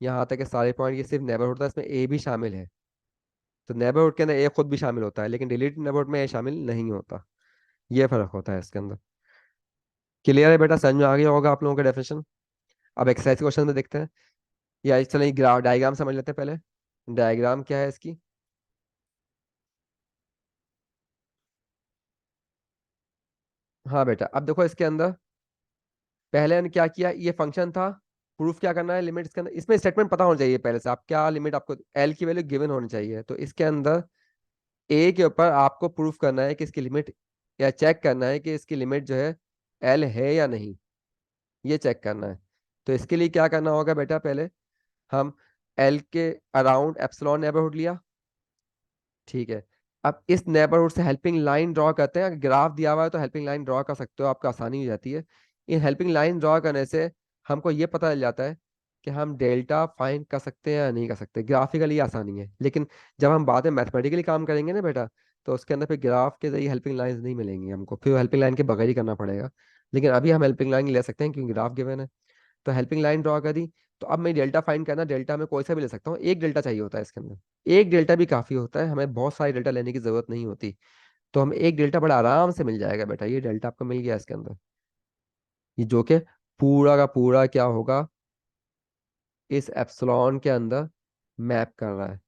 A: यहाँ तक के सारे पॉइंट, ये सिर्फ नेबरहुड था, इसमें ए भी शामिल है। तो नेबरहुड के अंदर ए खुद भी शामिल होता है, लेकिन डिलीटेड नेबरहुड में ए शामिल नहीं होता। ये फर्क होता है इसके अंदर। क्लियर है बेटा? समझ में आ गया होगा आप लोगों का डेफिनेशन। अब एक्सरसाइज क्वेश्चन में देखते हैं, या चलिए ग्राफ डायग्राम समझ लेते हैं पहले। डायग्राम क्या है इसकी? हाँ बेटा, अब देखो इसके अंदर पहले ने क्या किया, ये फंक्शन था। प्रूफ क्या करना है लिमिट इसके अंदर, इसमें स्टेटमेंट पता होना चाहिए पहले से, आप क्या लिमिट, आपको एल की वैल्यू गिवन होनी चाहिए। तो इसके अंदर ए के ऊपर आपको प्रूफ करना है कि इसकी लिमिट, या चेक करना है कि इसकी लिमिट जो है एल है या नहीं, ये चेक करना है। तो इसके लिए क्या करना होगा बेटा, पहले हम एल के अराउंड एप्सिलॉन नेबरहुड लिया। ठीक है। अब इस नेबरहुड से हेल्पिंग लाइन ड्रॉ करते हैं। अगर ग्राफ दिया हुआ है तो हेल्पिंग लाइन ड्रॉ कर सकते हो, आपको आसानी हो जाती है। इन हेल्पिंग लाइन ड्रॉ करने से हमको ये पता चल जाता है कि हम डेल्टा फाइंड कर सकते हैं या नहीं कर सकते। ग्राफिकली आसानी है, लेकिन जब हम बाद में मैथमेटिकली काम करेंगे ना बेटा, तो उसके अंदर फिर ग्राफ के जरिए हेल्पिंग लाइंस नहीं मिलेंगी हमको, फिर हेल्पिंग लाइन के बगैर ही करना पड़ेगा। लेकिन अभी हम हेल्पिंग लाइन ले सकते हैं क्योंकि ग्राफ गिवन है। तो हेल्पिंग लाइन ड्रॉ कर दी। तो अब मैं डेल्टा फाइंड करना, डेल्टा में कोई सा भी ले सकता हूँ, एक डेल्टा चाहिए होता है इसके अंदर। एक डेल्टा भी काफी होता है, हमें बहुत सारी डेल्टा लेने की जरूरत नहीं होती। तो हमें एक डेल्टा बड़ा आराम से मिल जाएगा बेटा। ये डेल्टा आपको मिल गया इसके अंदर, ये जो कि पूरा का पूरा क्या होगा, इस एप्सिलॉन के अंदर मैप कर रहा है।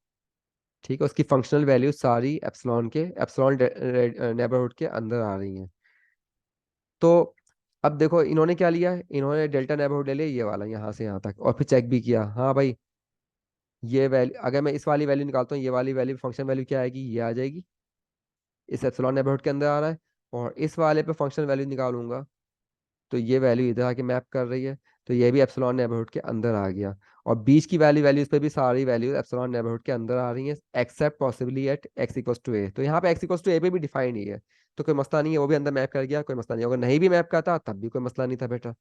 A: ठीक है, उसकी फंक्शनल वैल्यू सारी एप्सिलॉन नेबरहुड के अंदर आ रही हैं। तो अब देखो इन्होंने क्या लिया है, इन्होंने डेल्टा नेबरहुड ले लिया ये वाला यहाँ से यहाँ तक, और फिर चेक भी किया, हाँ भाई ये वैल्यू, अगर मैं इस वाली वैल्यू निकालता हूँ, ये वाली वैल्यू फंक्शन वैल्यू क्या आएगी, ये आ जाएगी, इस एप्सिलॉन नेबरहुड के अंदर आ रहा है। और इस वाले पे फंक्शन वैल्यू निकालूंगा, तो ये वैल्यू इधर आके मैप कर रही है, तो ये भी एप्सिलॉन नेबरहुड के अंदर आ गया। और बीच की वैल्यूज पे भी सारी वैल्यूज एप्सिलॉन नेबरहुड के अंदर आ रही हैं, except possibly at x equals to A. तो यहाँ पे एक्स इक्वल्स टू ए पे भी डिफाइन ही है, तो कोई मसला नहीं है, वो भी अंदर मैप कर गया, कोई मसला नहीं। अगर नहीं भी मैप करता तब भी कोई मसला नहीं था बेटा।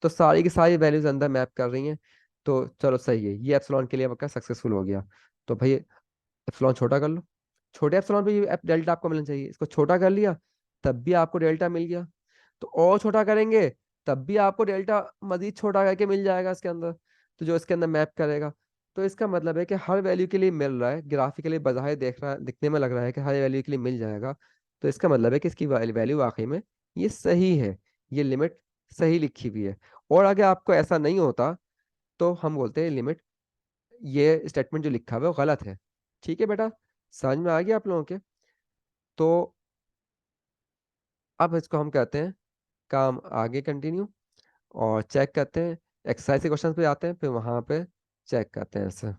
A: तो सारी की सारी वैल्यूज अंदर मैप कर रही हैं। तो चलो सही है, ये एप्सिलॉन के लिए आपका सक्सेसफुल हो गया। तो भाई एप्सिलॉन छोटा कर लो, छोटे एप्सिलॉन पे ये डेल्टा आपको मिलना चाहिए, इसको छोटा कर लिया तब भी आपको डेल्टा मिल गया। तो और छोटा करेंगे तब भी आपको डेल्टा मजीद छोटा करके मिल जाएगा इसके अंदर, तो जो इसके अंदर मैप करेगा। तो इसका मतलब है कि हर वैल्यू के लिए मिल रहा है, ग्राफिकली बजाय देख रहा दिखने में लग रहा है कि हर वैल्यू के लिए मिल जाएगा। तो इसका मतलब है कि इसकी वैल्यू वाकई में ये सही है, ये लिमिट सही लिखी हुई है। और अगर आपको ऐसा नहीं होता, तो हम बोलते हैं लिमिट, ये स्टेटमेंट जो लिखा हुआ है वो गलत है। ठीक है बेटा, समझ में आ गया आप लोगों के? तो अब इसको हम कहते हैं काम आगे कंटिन्यू, और चेक करते हैं, एक्सरसाइज के क्वेश्चन पे आते हैं, फिर वहां पे चेक करते हैं इससे।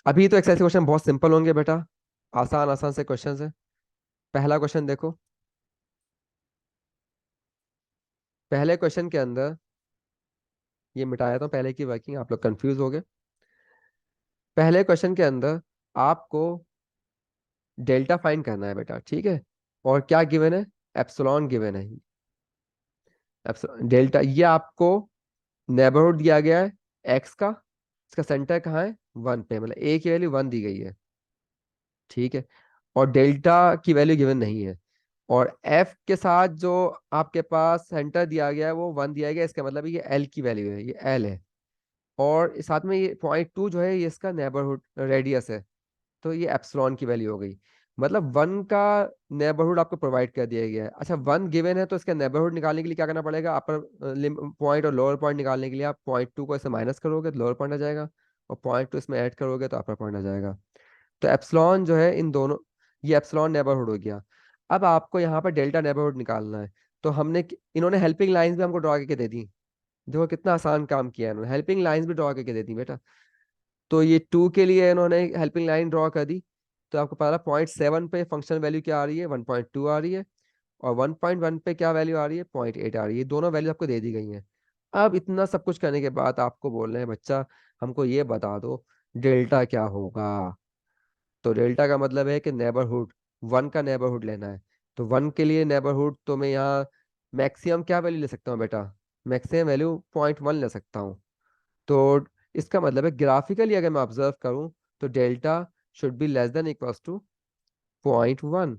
A: अभी तो एक्सरसाइज क्वेश्चन बहुत सिंपल होंगे बेटा, आसान आसान से क्वेश्चन है। पहला क्वेश्चन देखो। पहले क्वेश्चन के अंदर, ये मिटाया था पहले की वर्किंग, आप लोग कंफ्यूज हो गए। पहले क्वेश्चन के अंदर आपको डेल्टा फाइंड करना है बेटा, ठीक है। और क्या गिवन है? एप्सिलॉन गिवन है। डेल्टा, ये आपको नेबरहुड दिया गया है एक्स का, इसका सेंटर कहाँ है? वन पे, मतलब ए की वैल्यू वन दी गई है, ठीक है। और डेल्टा की वैल्यू गिवन नहीं है। और एफ के साथ जो आपके पास सेंटर दिया गया है वो वन दिया गया है, इसका मतलब ये एल की वैल्यू है, ये एल है। और साथ में ये पॉइंट टू जो है ये इसका नेबरहुड रेडियस है, तो ये एप्सिलॉन की वैल्यू हो गई। मतलब वन का नेबरहुड आपको प्रोवाइड कर दिया गया है। अच्छा, वन गिवन है तो इसका नेबरहुड निकालने के लिए क्या करना पड़ेगा? अपर पॉइंट और लोअर पॉइंट निकालने के लिए आप पॉइंट टू को इससे माइनस करोगे तो लोअर पॉइंट आ जाएगा, और पॉइंट टू इसमें ऐड करोगे तो अपर पॉइंट आ जाएगा। तो एप्सिलॉन जो है इन दोनों, ये एप्सिलॉन नेबरहुड हो गया। अब आपको यहाँ पर डेल्टा नेबरहुड निकालना है। तो इन्होंने हेल्पिंग लाइंस भी हमको ड्रॉ करके दे दी। देखो कितना आसान काम किया है इन्होंने, हेल्पिंग लाइंस भी ड्रॉ करके दे दी बेटा। तो ये टू के लिए इन्होंने हेल्पिंग लाइन ड्रॉ कर दी। तो आपको पता पॉइंट सेवन पे फंक्शन वैल्यू क्या आ रही है? 1.2 आ रही है। और 1.1 पे क्या वैल्यू आ रही है? 0.8 आ रही है। दोनों वैल्यू आपको दे दी गई हैं। अब इतना सब कुछ करने के बाद आपको बोल रहे हैं बच्चा हमको ये बता दो डेल्टा क्या होगा। तो डेल्टा का मतलब है कि नेबरहुड, वन का नेबरहुड लेना है। तो वन के लिए नेबरहुड तो मैं यहाँ मैक्सिमम क्या वैल्यू ले सकता हूँ बेटा? मैक्सिमम वैल्यू 0.1 ले सकता हूँ। तो इसका मतलब है ग्राफिकली अगर मैं ऑब्जर्व करूं तो delta should be less than equals to 0.1।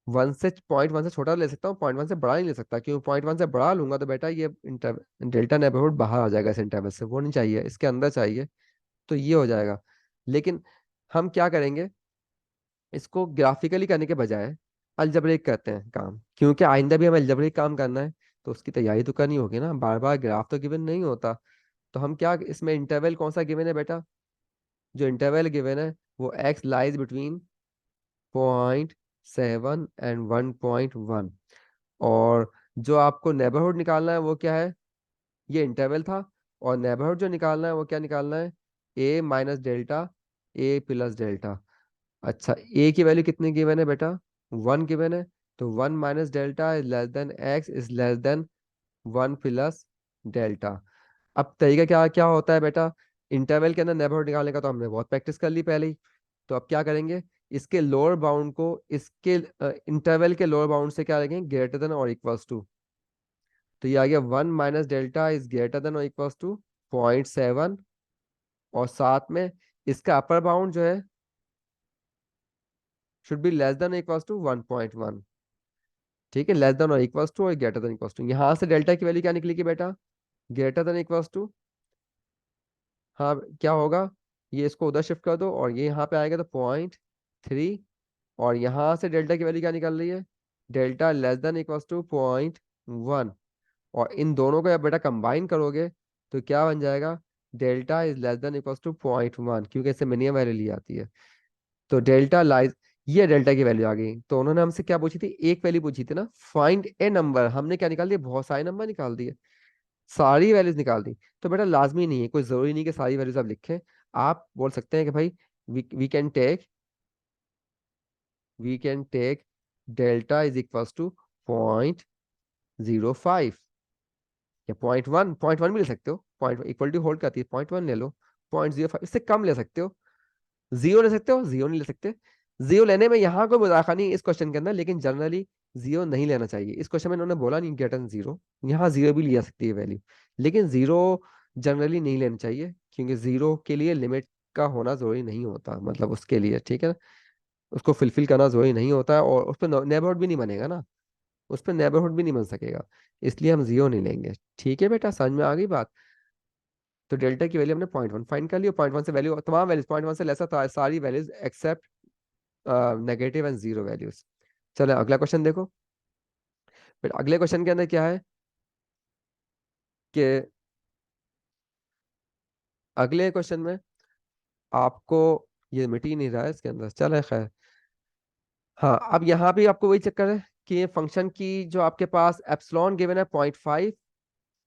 A: One से, पॉइंट वन से छोटा ले सकता हूँ, पॉइंट वन से बड़ा नहीं ले सकता। क्यों? पॉइंट वन से बड़ा लूंगा तो बेटा ये डेल्टा नेबरहुड बाहर आ जाएगा इस इंटरवल से, वो नहीं चाहिए, इसके अंदर चाहिए। तो ये हो जाएगा। लेकिन हम क्या करेंगे, इसको ग्राफिकली करने के बजाय अलजबरिक करते हैं काम, क्योंकि आइंदा भी हमें अलजबरिक काम करना है। तो उसकी तैयारी तो करनी होगी ना, बार बार ग्राफ तो गिवन नहीं होता। तो हम क्या, इसमें इंटरवल कौन सा गिवन है बेटा? जो इंटरवल गिवन है वो एक्स लाइज बिटवीन 0.7 and 1.1। और जो आपको नेबरहुड निकालना है वो क्या है? ये इंटरवल था। और नेबरहुड जो निकालना है वो क्या निकालना है? ए माइनस डेल्टा, ए प्लस डेल्टा। अच्छा, ए की वैल्यू कितनी गिवन है बेटा? वन गिवन है। तो one minus delta is less then x is less then one plus delta. अब तरीका क्या क्या होता है बेटा? इंटरवल के अंदर नेबरहुड निकालने का तो हमने बहुत प्रैक्टिस कर ली पहले ही। तो अब क्या करेंगे, इसके लोअर बाउंड को इसके इंटरवल के लोअर बाउंड से क्या रखेंगे? ग्रेटर देन और इक्वल्स टू। तो ये आ गया one minus delta is greater than और इक्वल्स टू 0.7। और साथ में इसका अपर बाउंड जो है should be less than equals to 1.1। ठीक है, लेस देन और इक्वल्स टू और ग्रेटर देन इक्वल्स टू। यहाँ से डेल्टा की वैल्यू क्या निकलेगी बेटा? ग्रेटर देन इक्वल्स टू, हाँ क्या होगा, ये इसको उधर शिफ्ट कर दो और ये यहाँ पे आएगा तो 0.3। और यहाँ से डेल्टा की वैल्यू क्या निकल रही है? Delta less than equals to 0.1। और इन दोनों को आप बेटा कंबाइन करोगे तो क्या बन जाएगा? Delta is less than equals to 0.1, क्योंकि इससे मिनिमम वैल्यू ली जाती है। तो डेल्टा लाइज, ये डेल्टा की वैल्यू आ गई। तो उन्होंने हमसे क्या पूछी थी? एक वैल्यू पूछी थी ना, फाइंड ए नंबर। हमने क्या निकाल दिया? बहुत सारे नंबर निकाल दिए, सारी वैल्यूज निकाल दी। तो बेटा लाजमी नहीं है, कोई जरूरी नहीं कि सारी वैल्यूज आप लिखें। आप बोल सकते हैं कि भाई we can take, we can take delta is equals to 0.05 या 0.1। 0.1 भी ले सकते हो, पॉइंट इक्वल टू होल्ड करती है, 0.1 ले लो। 0.05 इससे कम ले सकते हो, जीरो ले सकते हो, जीरो नहीं ले सकते। जीरो लेने में यहाँ कोई मुदाखा नहीं है इस क्वेश्चन के अंदर, लेकिन जनरली जीरो नहीं लेना चाहिए। इस क्वेश्चन में इन्होंने बोला नहीं गेट एन जीरो, यहाँ जीरो भी लिया सकती है वैल्यू, लेकिन जीरो जनरली नहीं लेना चाहिए, क्योंकि जीरो के लिए लिमिट का होना जरूरी नहीं होता, मतलब उसके लिए, ठीक है। उसको फिलफिल करना जरूरी नहीं होता है, और उस पर नेबरहुड भी नहीं बनेगा ना, उस पर नेबरहुड भी नहीं बन सकेगा। इसलिए हम जीरो नहीं लेंगे। ठीक है बेटा, समझ में आ गई बात? तो डेल्टा की वैल्यू हमने 0.1 फाइंड कर ली, और 0.1 से वैल्यू, तमाम वैल्यूज 0.1 से लेसा सारी values except negative and zero values. चलो अगला क्वेश्चन देखो। फिर अगले क्वेश्चन के अंदर क्या है कि अगले क्वेश्चन में आपको, ये मिट ही नहीं रहा है इसके अंदर, चले खैर। हाँ, अब यहाँ भी आपको वही चक्कर है कि ये फंक्शन की जो आपके पास एप्सिलॉन गिवन है 0.5,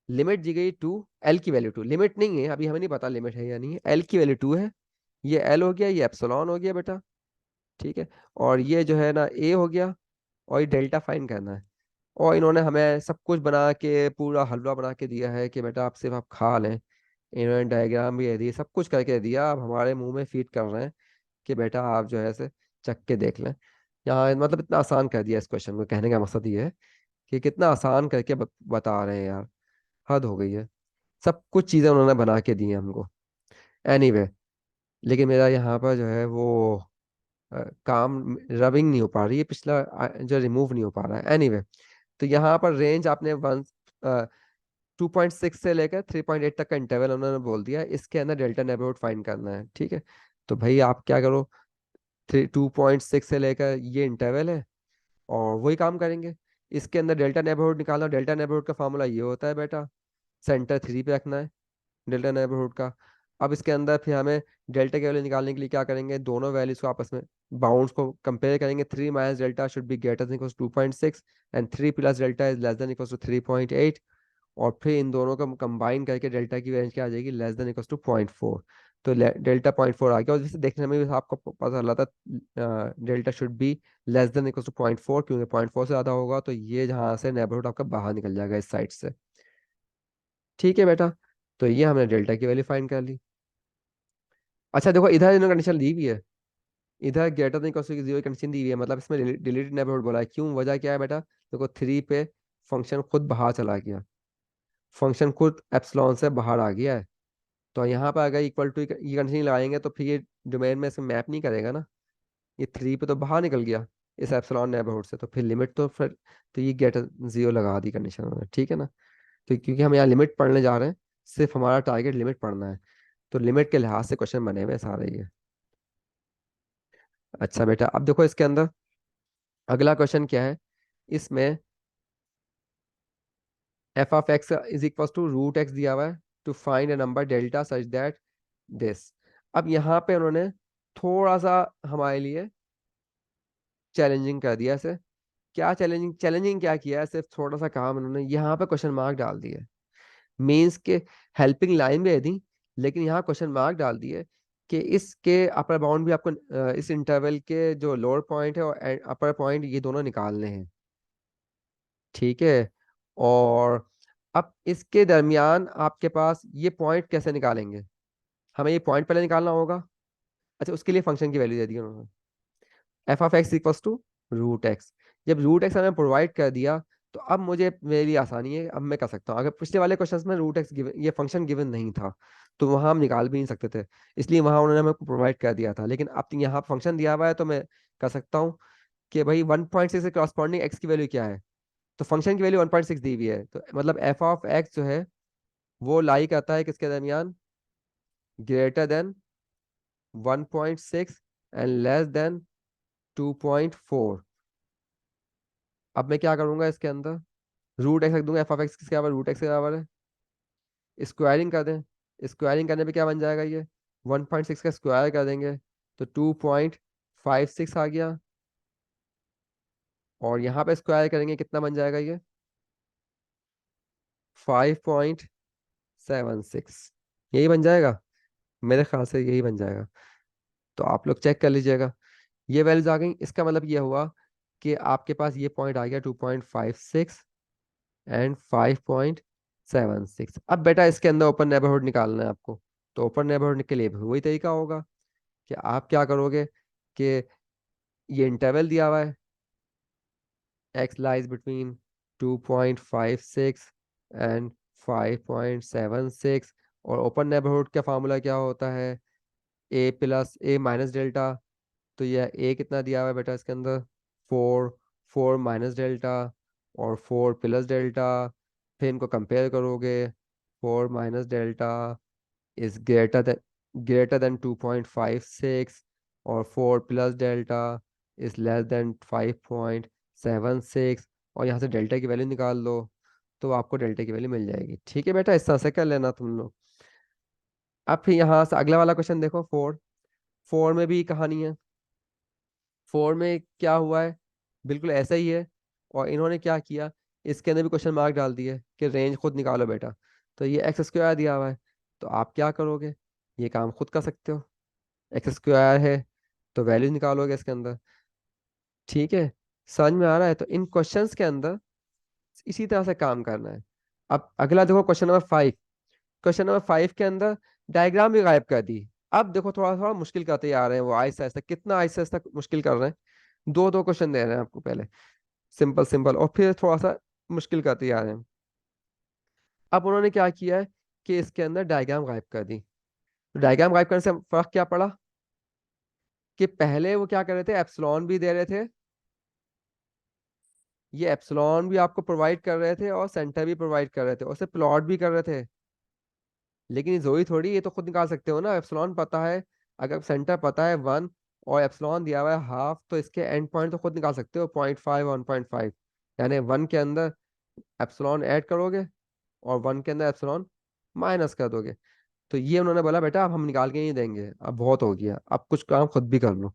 A: लिमिट दी गई टू, एल की वैल्यू टू, लिमिट नहीं है अभी, हमें नहीं पता लिमिट है या नहीं है, एल की वैल्यू टू है, ये एल हो गया, ये एप्सिलॉन हो गया बेटा, ठीक है। और ये जो है ना ए हो गया, और ये डेल्टा फाइन करना है। और इन्होंने हमें सब कुछ बना के पूरा हलवा बना के दिया है कि बेटा आप सिर्फ आप खा लें। इन्होंने डायग्राम भी दे दिए, सब कुछ करके दिया, अब हमारे मुंह में फीड कर रहे हैं कि बेटा आप जो है से चख के देख लें। यहाँ मतलब इतना आसान कर दिया इस क्वेश्चन को, कहने का मकसद ये है कि कितना आसान करके बता रहे हैं यार, हद हो गई है। सब कुछ चीज़ें उन्होंने बना के दी हैं हमको। एनीवे, लेकिन मेरा यहाँ पर जो है वो काम रबिंग नहीं हो पा रही है, पिछला जो रिमूव नहीं हो पा रहा है। एनीवे, तो यहाँ पर रेंज आपने 2.6 से लेकर 3.8 तक का इंटरवल उन्होंने बोल दिया है, इसके अंदर डेल्टा नेबरहुड फाइंड करना है, ठीक है। तो भाई आप क्या करो, 2.6 से लेकर ये इंटरवल है, और वही काम करेंगे। इसके अंदर डेल्टा नेबरहुड निकालना, डेल्टा नेबरहुड का फॉर्मूला ये होता है बेटा, सेंटर 3 पे रखना है डेल्टा नेबरहुड का। अब इसके अंदर फिर हमें डेल्टा की वैल्यू निकालने के लिए क्या करेंगे, दोनों वैल्यूज को आपस में बाउंड्स को कंपेयर करेंगे। 3 minus delta should be greater than equal to 2.6, and 3 plus delta is less than equal to 3.8। और फिर इन दोनों को कंबाइन करके डेल्टा की रेंज क्या आ जाएगी, लेस देन इक्वल टू 0.4। तो डेल्टा 0.4 आ गया, और जैसे देखने में भी आपको पता चला था delta should be less than equal to 0.4, क्योंकि 0.4 से ज़्यादा होगा तो ये जहाँ से नेबरहुड आपका बाहर निकल जाएगा इस साइड से, ठीक है बेटा। तो ये हमने डेल्टा की वैल्यू फाइंड कर ली। अच्छा देखो, इधर इन्होंने कंडीशन दी हुई है, इधर greater than equal to 0 condition दी हुई है, मतलब इसमें डिलीटेड नेबरहुड बोला है। क्यों, वजह क्या है बेटा, देखो 3 पे फंक्शन खुद बाहर चला गया, फंक्शन खुद एप्सिलॉन से बाहर आ गया है। तो यहाँ पर अगर इक्वल टू ये कंडीशन लगाएंगे तो फिर ये डोमेन में से मैप नहीं करेगा ना, ये 3 पे तो बाहर निकल गया इस एप्सिलॉन नेबरहुड से, तो फिर लिमिट तो फिर, तो ये ग्रेटर 0 लगा दी कंडीशन उन्होंने, ठीक है ना। तो क्योंकि हम यहाँ लिमिट पढ़ने जा रहे हैं, सिर्फ हमारा टारगेट लिमिट पढ़ना है, तो लिमिट के लिहाज से क्वेश्चन बने हुए हैं सारे ये। अच्छा बेटा, अब देखो इसके अंदर अगला क्वेश्चन क्या है, इसमें f of x is equal to root x दिया हुआ है, to find a number delta such that this. अब यहाँ पे उन्होंने थोड़ा सा हमारे लिए चैलेंजिंग कर दिया इसे। क्या चैलेंजिंग, चैलेंजिंग क्या किया है, सिर्फ थोड़ा सा काम उन्होंने यहाँ पे क्वेश्चन मार्क डाल दिए, मीन्स के हेल्पिंग लाइन भी दे दी, लेकिन यहाँ क्वेश्चन मार्क डाल दिए कि इसके अपर बाउंड भी आपको इस इंटरवल के जो लोअर पॉइंट है और अपर पॉइंट ये दोनों निकालने हैं, ठीक है। और अब इसके दरमियान आपके पास ये पॉइंट कैसे निकालेंगे, हमें ये पॉइंट पहले निकालना होगा। अच्छा, उसके लिए फंक्शन की वैल्यू दे दी उन्होंने, f of x equals to root x. जब रूट एक्स हमें प्रोवाइड कर दिया, तो अब मुझे, मेरे लिए आसानी है, अब मैं कर सकता हूँ। अगर पिछले वाले क्वेश्चंस में रूट एक्स गिवन, ये फंक्शन गिवन नहीं था, तो वहां हम निकाल भी नहीं सकते थे, इसलिए वहां उन्होंने हमें प्रोवाइड कर दिया था। लेकिन अब तो यहाँ फंक्शन दिया हुआ है, तो मैं कर सकता हूँ कि भाई 1.6 के कॉरस्पॉन्डिंग एक्स की वैल्यू क्या है, तो फंक्शन की वैल्यू 1.6 दी हुई है, तो मतलब एफ ऑफ एक्स जो है वो लाई करता है किसके दरमियान, greater than 1.6 and less then 2.4। अब मैं क्या करूंगा इसके अंदर, रूट एक्स रख दूंगा, एफ ऑफ एक्स किसके बराबर, रूट एक्स के बराबर है। स्क्वायरिंग कर दें, स्क्वायरिंग करने पे क्या बन जाएगा, ये 1.6 का स्क्वायर कर देंगे तो 2.56 आ गया, और यहाँ पे स्क्वायर करेंगे कितना बन जाएगा ये, 5.76, यही बन जाएगा, मेरे ख्याल से यही बन जाएगा। तो आप लोग चेक कर लीजिएगा, ये वैल्यूज आ गई, इसका मतलब ये हुआ कि आपके पास ये पॉइंट आ गया 2.56 एंड 5.76। अब बेटा इसके अंदर ओपन नेबरहुड निकालना है आपको, तो ओपन नेबरहुड के लिए भी वही तरीका होगा कि आप क्या करोगे कि ये इंटरवल दिया हुआ है, x लाइज बिटवीन 2.56 एंड 5.76, और ओपन नेबरहुड का फार्मूला क्या होता है, a plus a minus delta. तो यह a कितना दिया हुआ है बेटा इसके अंदर, 4, 4 माइनस डेल्टा और 4 प्लस डेल्टा। फिर इनको कंपेयर करोगे, 4 minus delta is greater then 2.56, और 4 plus delta is less then 5.76, और यहाँ से डेल्टा की वैल्यू निकाल लो, तो आपको डेल्टा की वैल्यू मिल जाएगी, ठीक है बेटा। इस तरह से कर लेना तुम लोग। अब फिर यहाँ से अगला वाला क्वेश्चन देखो, 4, 4 में भी कहानी है। 4 में क्या हुआ है, बिल्कुल ऐसा ही है, और इन्होंने क्या किया, इसके अंदर भी क्वेश्चन मार्क डाल दिए कि रेंज खुद निकालो बेटा। तो ये एक्स स्क्वायर दिया हुआ है, तो आप क्या करोगे, ये काम खुद कर सकते हो। एक्स स्क्वायर है तो वैल्यू निकालोगे इसके अंदर। ठीक है, समझ में आ रहा है। तो इन क्वेश्चंस के अंदर इसी तरह से काम करना है। अब अगला देखो क्वेश्चन नंबर 5। क्वेश्चन नंबर 5 के अंदर डायग्राम भी गायब कर दी। अब देखो थोड़ा थोड़ा मुश्किल करते आ रहे हैं वो, आहिस्ता आहिस्ता, कितना आहिस्ता आहिस्ता मुश्किल कर रहे हैं। दो दो क्वेश्चन दे रहे हैं आपको पहले, सिंपल सिंपल, और फिर थोड़ा सा मुश्किल करते आ रहे हैं। अब उन्होंने क्या किया है कि इसके अंदर डायग्राम गायब कर दी। डायग्राम गायब करने से फर्क क्या पड़ा कि पहले वो क्या कर रहे थे, एप्सिलॉन भी दे रहे थे, ये एप्सिलॉन भी आपको प्रोवाइड कर रहे थे और सेंटर भी प्रोवाइड कर रहे थे और उसे प्लॉट भी कर रहे थे। लेकिन ये जोई थोड़ी, ये तो खुद निकाल सकते हो ना, एप्सिलॉन पता है, अगर सेंटर पता है 1 और एप्सिलॉन दिया हुआ है हाफ, तो इसके एंड पॉइंट तो खुद निकाल सकते हो, 0.5 1.5, यानी 1 के अंदर एप्सिलॉन ऐड करोगे और 1 के अंदर एप्सिलॉन माइनस कर दोगे। तो ये उन्होंने बोला बेटा अब हम निकाल के नहीं देंगे, अब बहुत हो गया, अब कुछ काम खुद भी कर लो।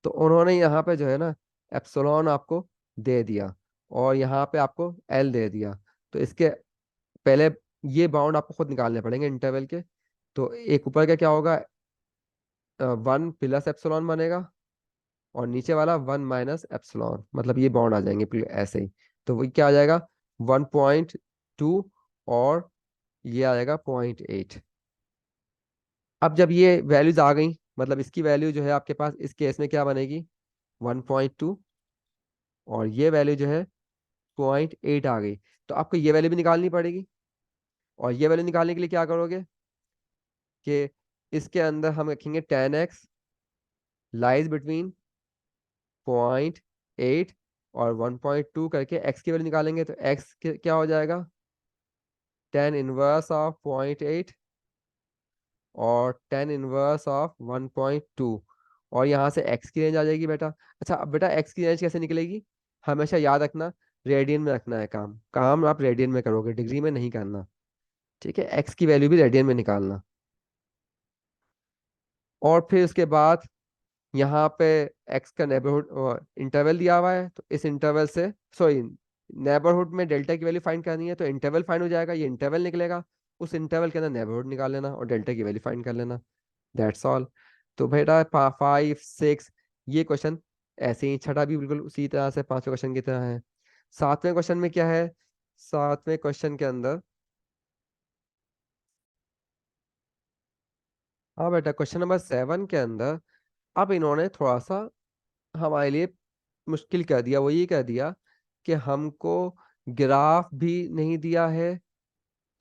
A: तो उन्होंने यहाँ पे जो है ना एप्सिलॉन आपको दे दिया और यहाँ पे आपको एल दे दिया। तो इसके पहले ये बाउंड आपको खुद निकालने पड़ेंगे इंटरवल के। तो एक ऊपर का क्या होगा, 1 प्लस एप्सिलॉन बनेगा और नीचे वाला 1 माइनस एप्सिलॉन, मतलब ये बाउंड आ जाएंगे ऐसे ही। तो वही क्या आ जाएगा, 1.2 और ये आ जाएगा 0.8। अब जब ये वैल्यूज आ गई, मतलब इसकी वैल्यू जो है आपके पास इस केस में क्या बनेगी, 1.2, और ये वैल्यू जो है 0.8 आ गई। तो आपको ये वैल्यू भी निकालनी पड़ेगी। और ये वैल्यू निकालने के लिए क्या करोगे कि इसके अंदर हम रखेंगे 10x लाइज बिटवीन 0.8 और 1.2 करके x की वैल्यू निकालेंगे। तो x क्या हो जाएगा, 10 इनवर्स ऑफ 0.8 और 10 इनवर्स ऑफ 1.2, और यहाँ से x की रेंज आ जाएगी बेटा। अच्छा अब बेटा x की रेंज कैसे निकलेगी, हमेशा याद रखना रेडियन में रखना है, काम काम आप रेडियन में करोगे, डिग्री में नहीं करना। ठीक है, x की वैल्यू भी रेडियन में निकालना। और फिर उसके बाद यहाँ पे x का नेबरहुड इंटरवल दिया हुआ है, तो इस इंटरवल से, सॉरी, नेबरहुड में डेल्टा की वैल्यू फाइंड करनी है, तो इंटरवल फाइंड हो जाएगा, ये इंटरवल निकलेगा, उस इंटरवल के अंदर नेबरहुड निकाल लेना और डेल्टा की वैल्यू फाइंड कर लेना। That's all. तो बेटा 5 6 ये क्वेश्चन ऐसे ही, छठा भी बिल्कुल उसी तरह से 5वें क्वेश्चन की तरह है। 7वें क्वेश्चन में क्या है, 7वें क्वेश्चन के अंदर, हाँ बेटा क्वेश्चन नंबर 7 के अंदर अब इन्होंने थोड़ा सा हमारे लिए मुश्किल कर दिया। वो ये कह दिया कि हमको ग्राफ भी नहीं दिया है,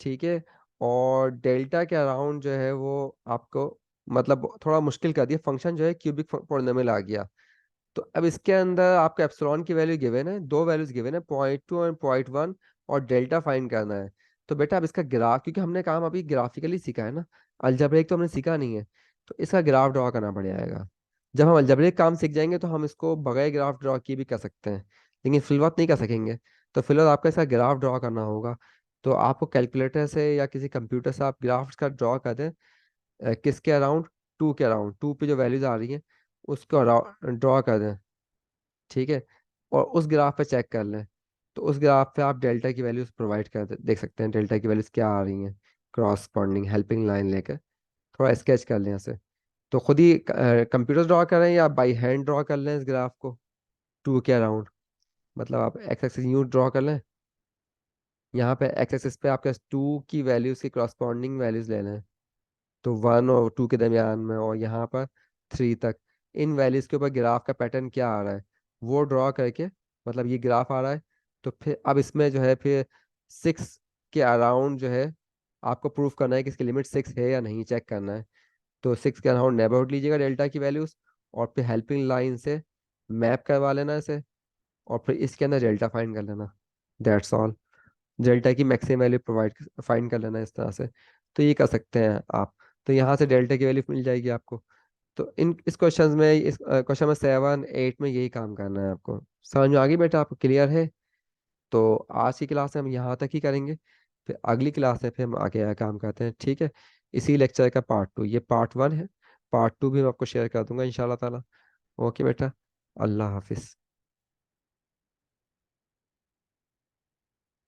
A: ठीक है, और डेल्टा के अराउंड जो है वो आपको, मतलब थोड़ा मुश्किल कर दिया, फंक्शन जो है क्यूबिक पॉलिनोमियल आ गया। तो अब इसके अंदर आपका एप्सिलॉन की वैल्यू गिवन है, दो वैल्यूज गिवन है, 0.2 और 0.1, और डेल्टा फाइंड करना है। तो बेटा अब इसका ग्राफ, क्योंकि हमने काम अभी ग्राफिकली सीखा है ना, अलजेब्रिक तो हमने सीखा नहीं है, तो इसका ग्राफ ड्रॉ करना पड़ जाएगा। जब हम अलजेब्रिक काम सीख जाएंगे तो हम इसको बगैर ग्राफ ड्रॉ किए भी कर सकते हैं, लेकिन फिलवत नहीं कर सकेंगे। तो फिलहाल आपका इसका ग्राफ ड्रॉ करना होगा। तो आपको कैलकुलेटर से या किसी कंप्यूटर से आप ग्राफ का ड्रॉ कर दें, किसके अराउंड, 2 के अराउंड, 2 पे जो वैल्यूज आ रही हैं उसको ड्रॉ कर दें। ठीक है, और उस ग्राफ पे चेक कर लें। तो उस ग्राफ पे आप डेल्टा की वैल्यूज प्रोवाइड कर देख सकते हैं, डेल्टा की वैल्यूज क्या आ रही हैं, क्रॉसपॉन्डिंग हेल्पिंग लाइन लेकर थोड़ा स्केच कर लें ऐसे। तो खुद ही कंप्यूटर ड्रॉ करें या बाई हैंड ड्रॉ कर लें इस ग्राफ को, 2 के अराउंड, मतलब आप एक्स एक्सिस यूं ड्रॉ कर लें, यहाँ पे एक्स एक्सिस पे आपके 2 की वैल्यूज की क्रॉसपॉन्डिंग वैल्यूज ले लें, तो 1 और 2 के दरमियान में, और यहाँ पर 3 तक, इन वैल्यूज के ऊपर ग्राफ का पैटर्न क्या आ रहा है वो ड्रॉ करके, मतलब ये ग्राफ आ रहा है। तो फिर अब इसमें जो है फिर 6 के अराउंड जो है आपको प्रूफ करना है कि इसकी लिमिट 6 है या नहीं, चेक करना है। तो 6 के अराउंड नेबरहुड लीजिएगा डेल्टा की वैल्यूज, और फिर हेल्पिंग लाइन से मैप करवा लेना इसे, और फिर इसके अंदर डेल्टा फाइंड कर लेना। That's all. डेल्टा की मैक्सिमम वैल्यू प्रोवाइड फाइंड कर लेना इस तरह से। तो ये कर सकते हैं आप। तो यहाँ से डेल्टा की वैल्यू मिल जाएगी आपको। तो इन इस क्वेश्चन में, इस क्वेश्चन में 7 8 में यही काम करना है आपको। समझ में आ गई बेटा, आपको क्लियर है। तो आज की क्लास में हम यहाँ तक ही करेंगे, फिर अगली क्लास में फिर हम आगे काम करते हैं, ठीक है। इसी लेक्चर का पार्ट 2, ये पार्ट 1 है, पार्ट 2 भी मैं आपको शेयर कर दूंगा इंशाल्लाह ताला। ओके बेटा, अल्लाह हाफिज़।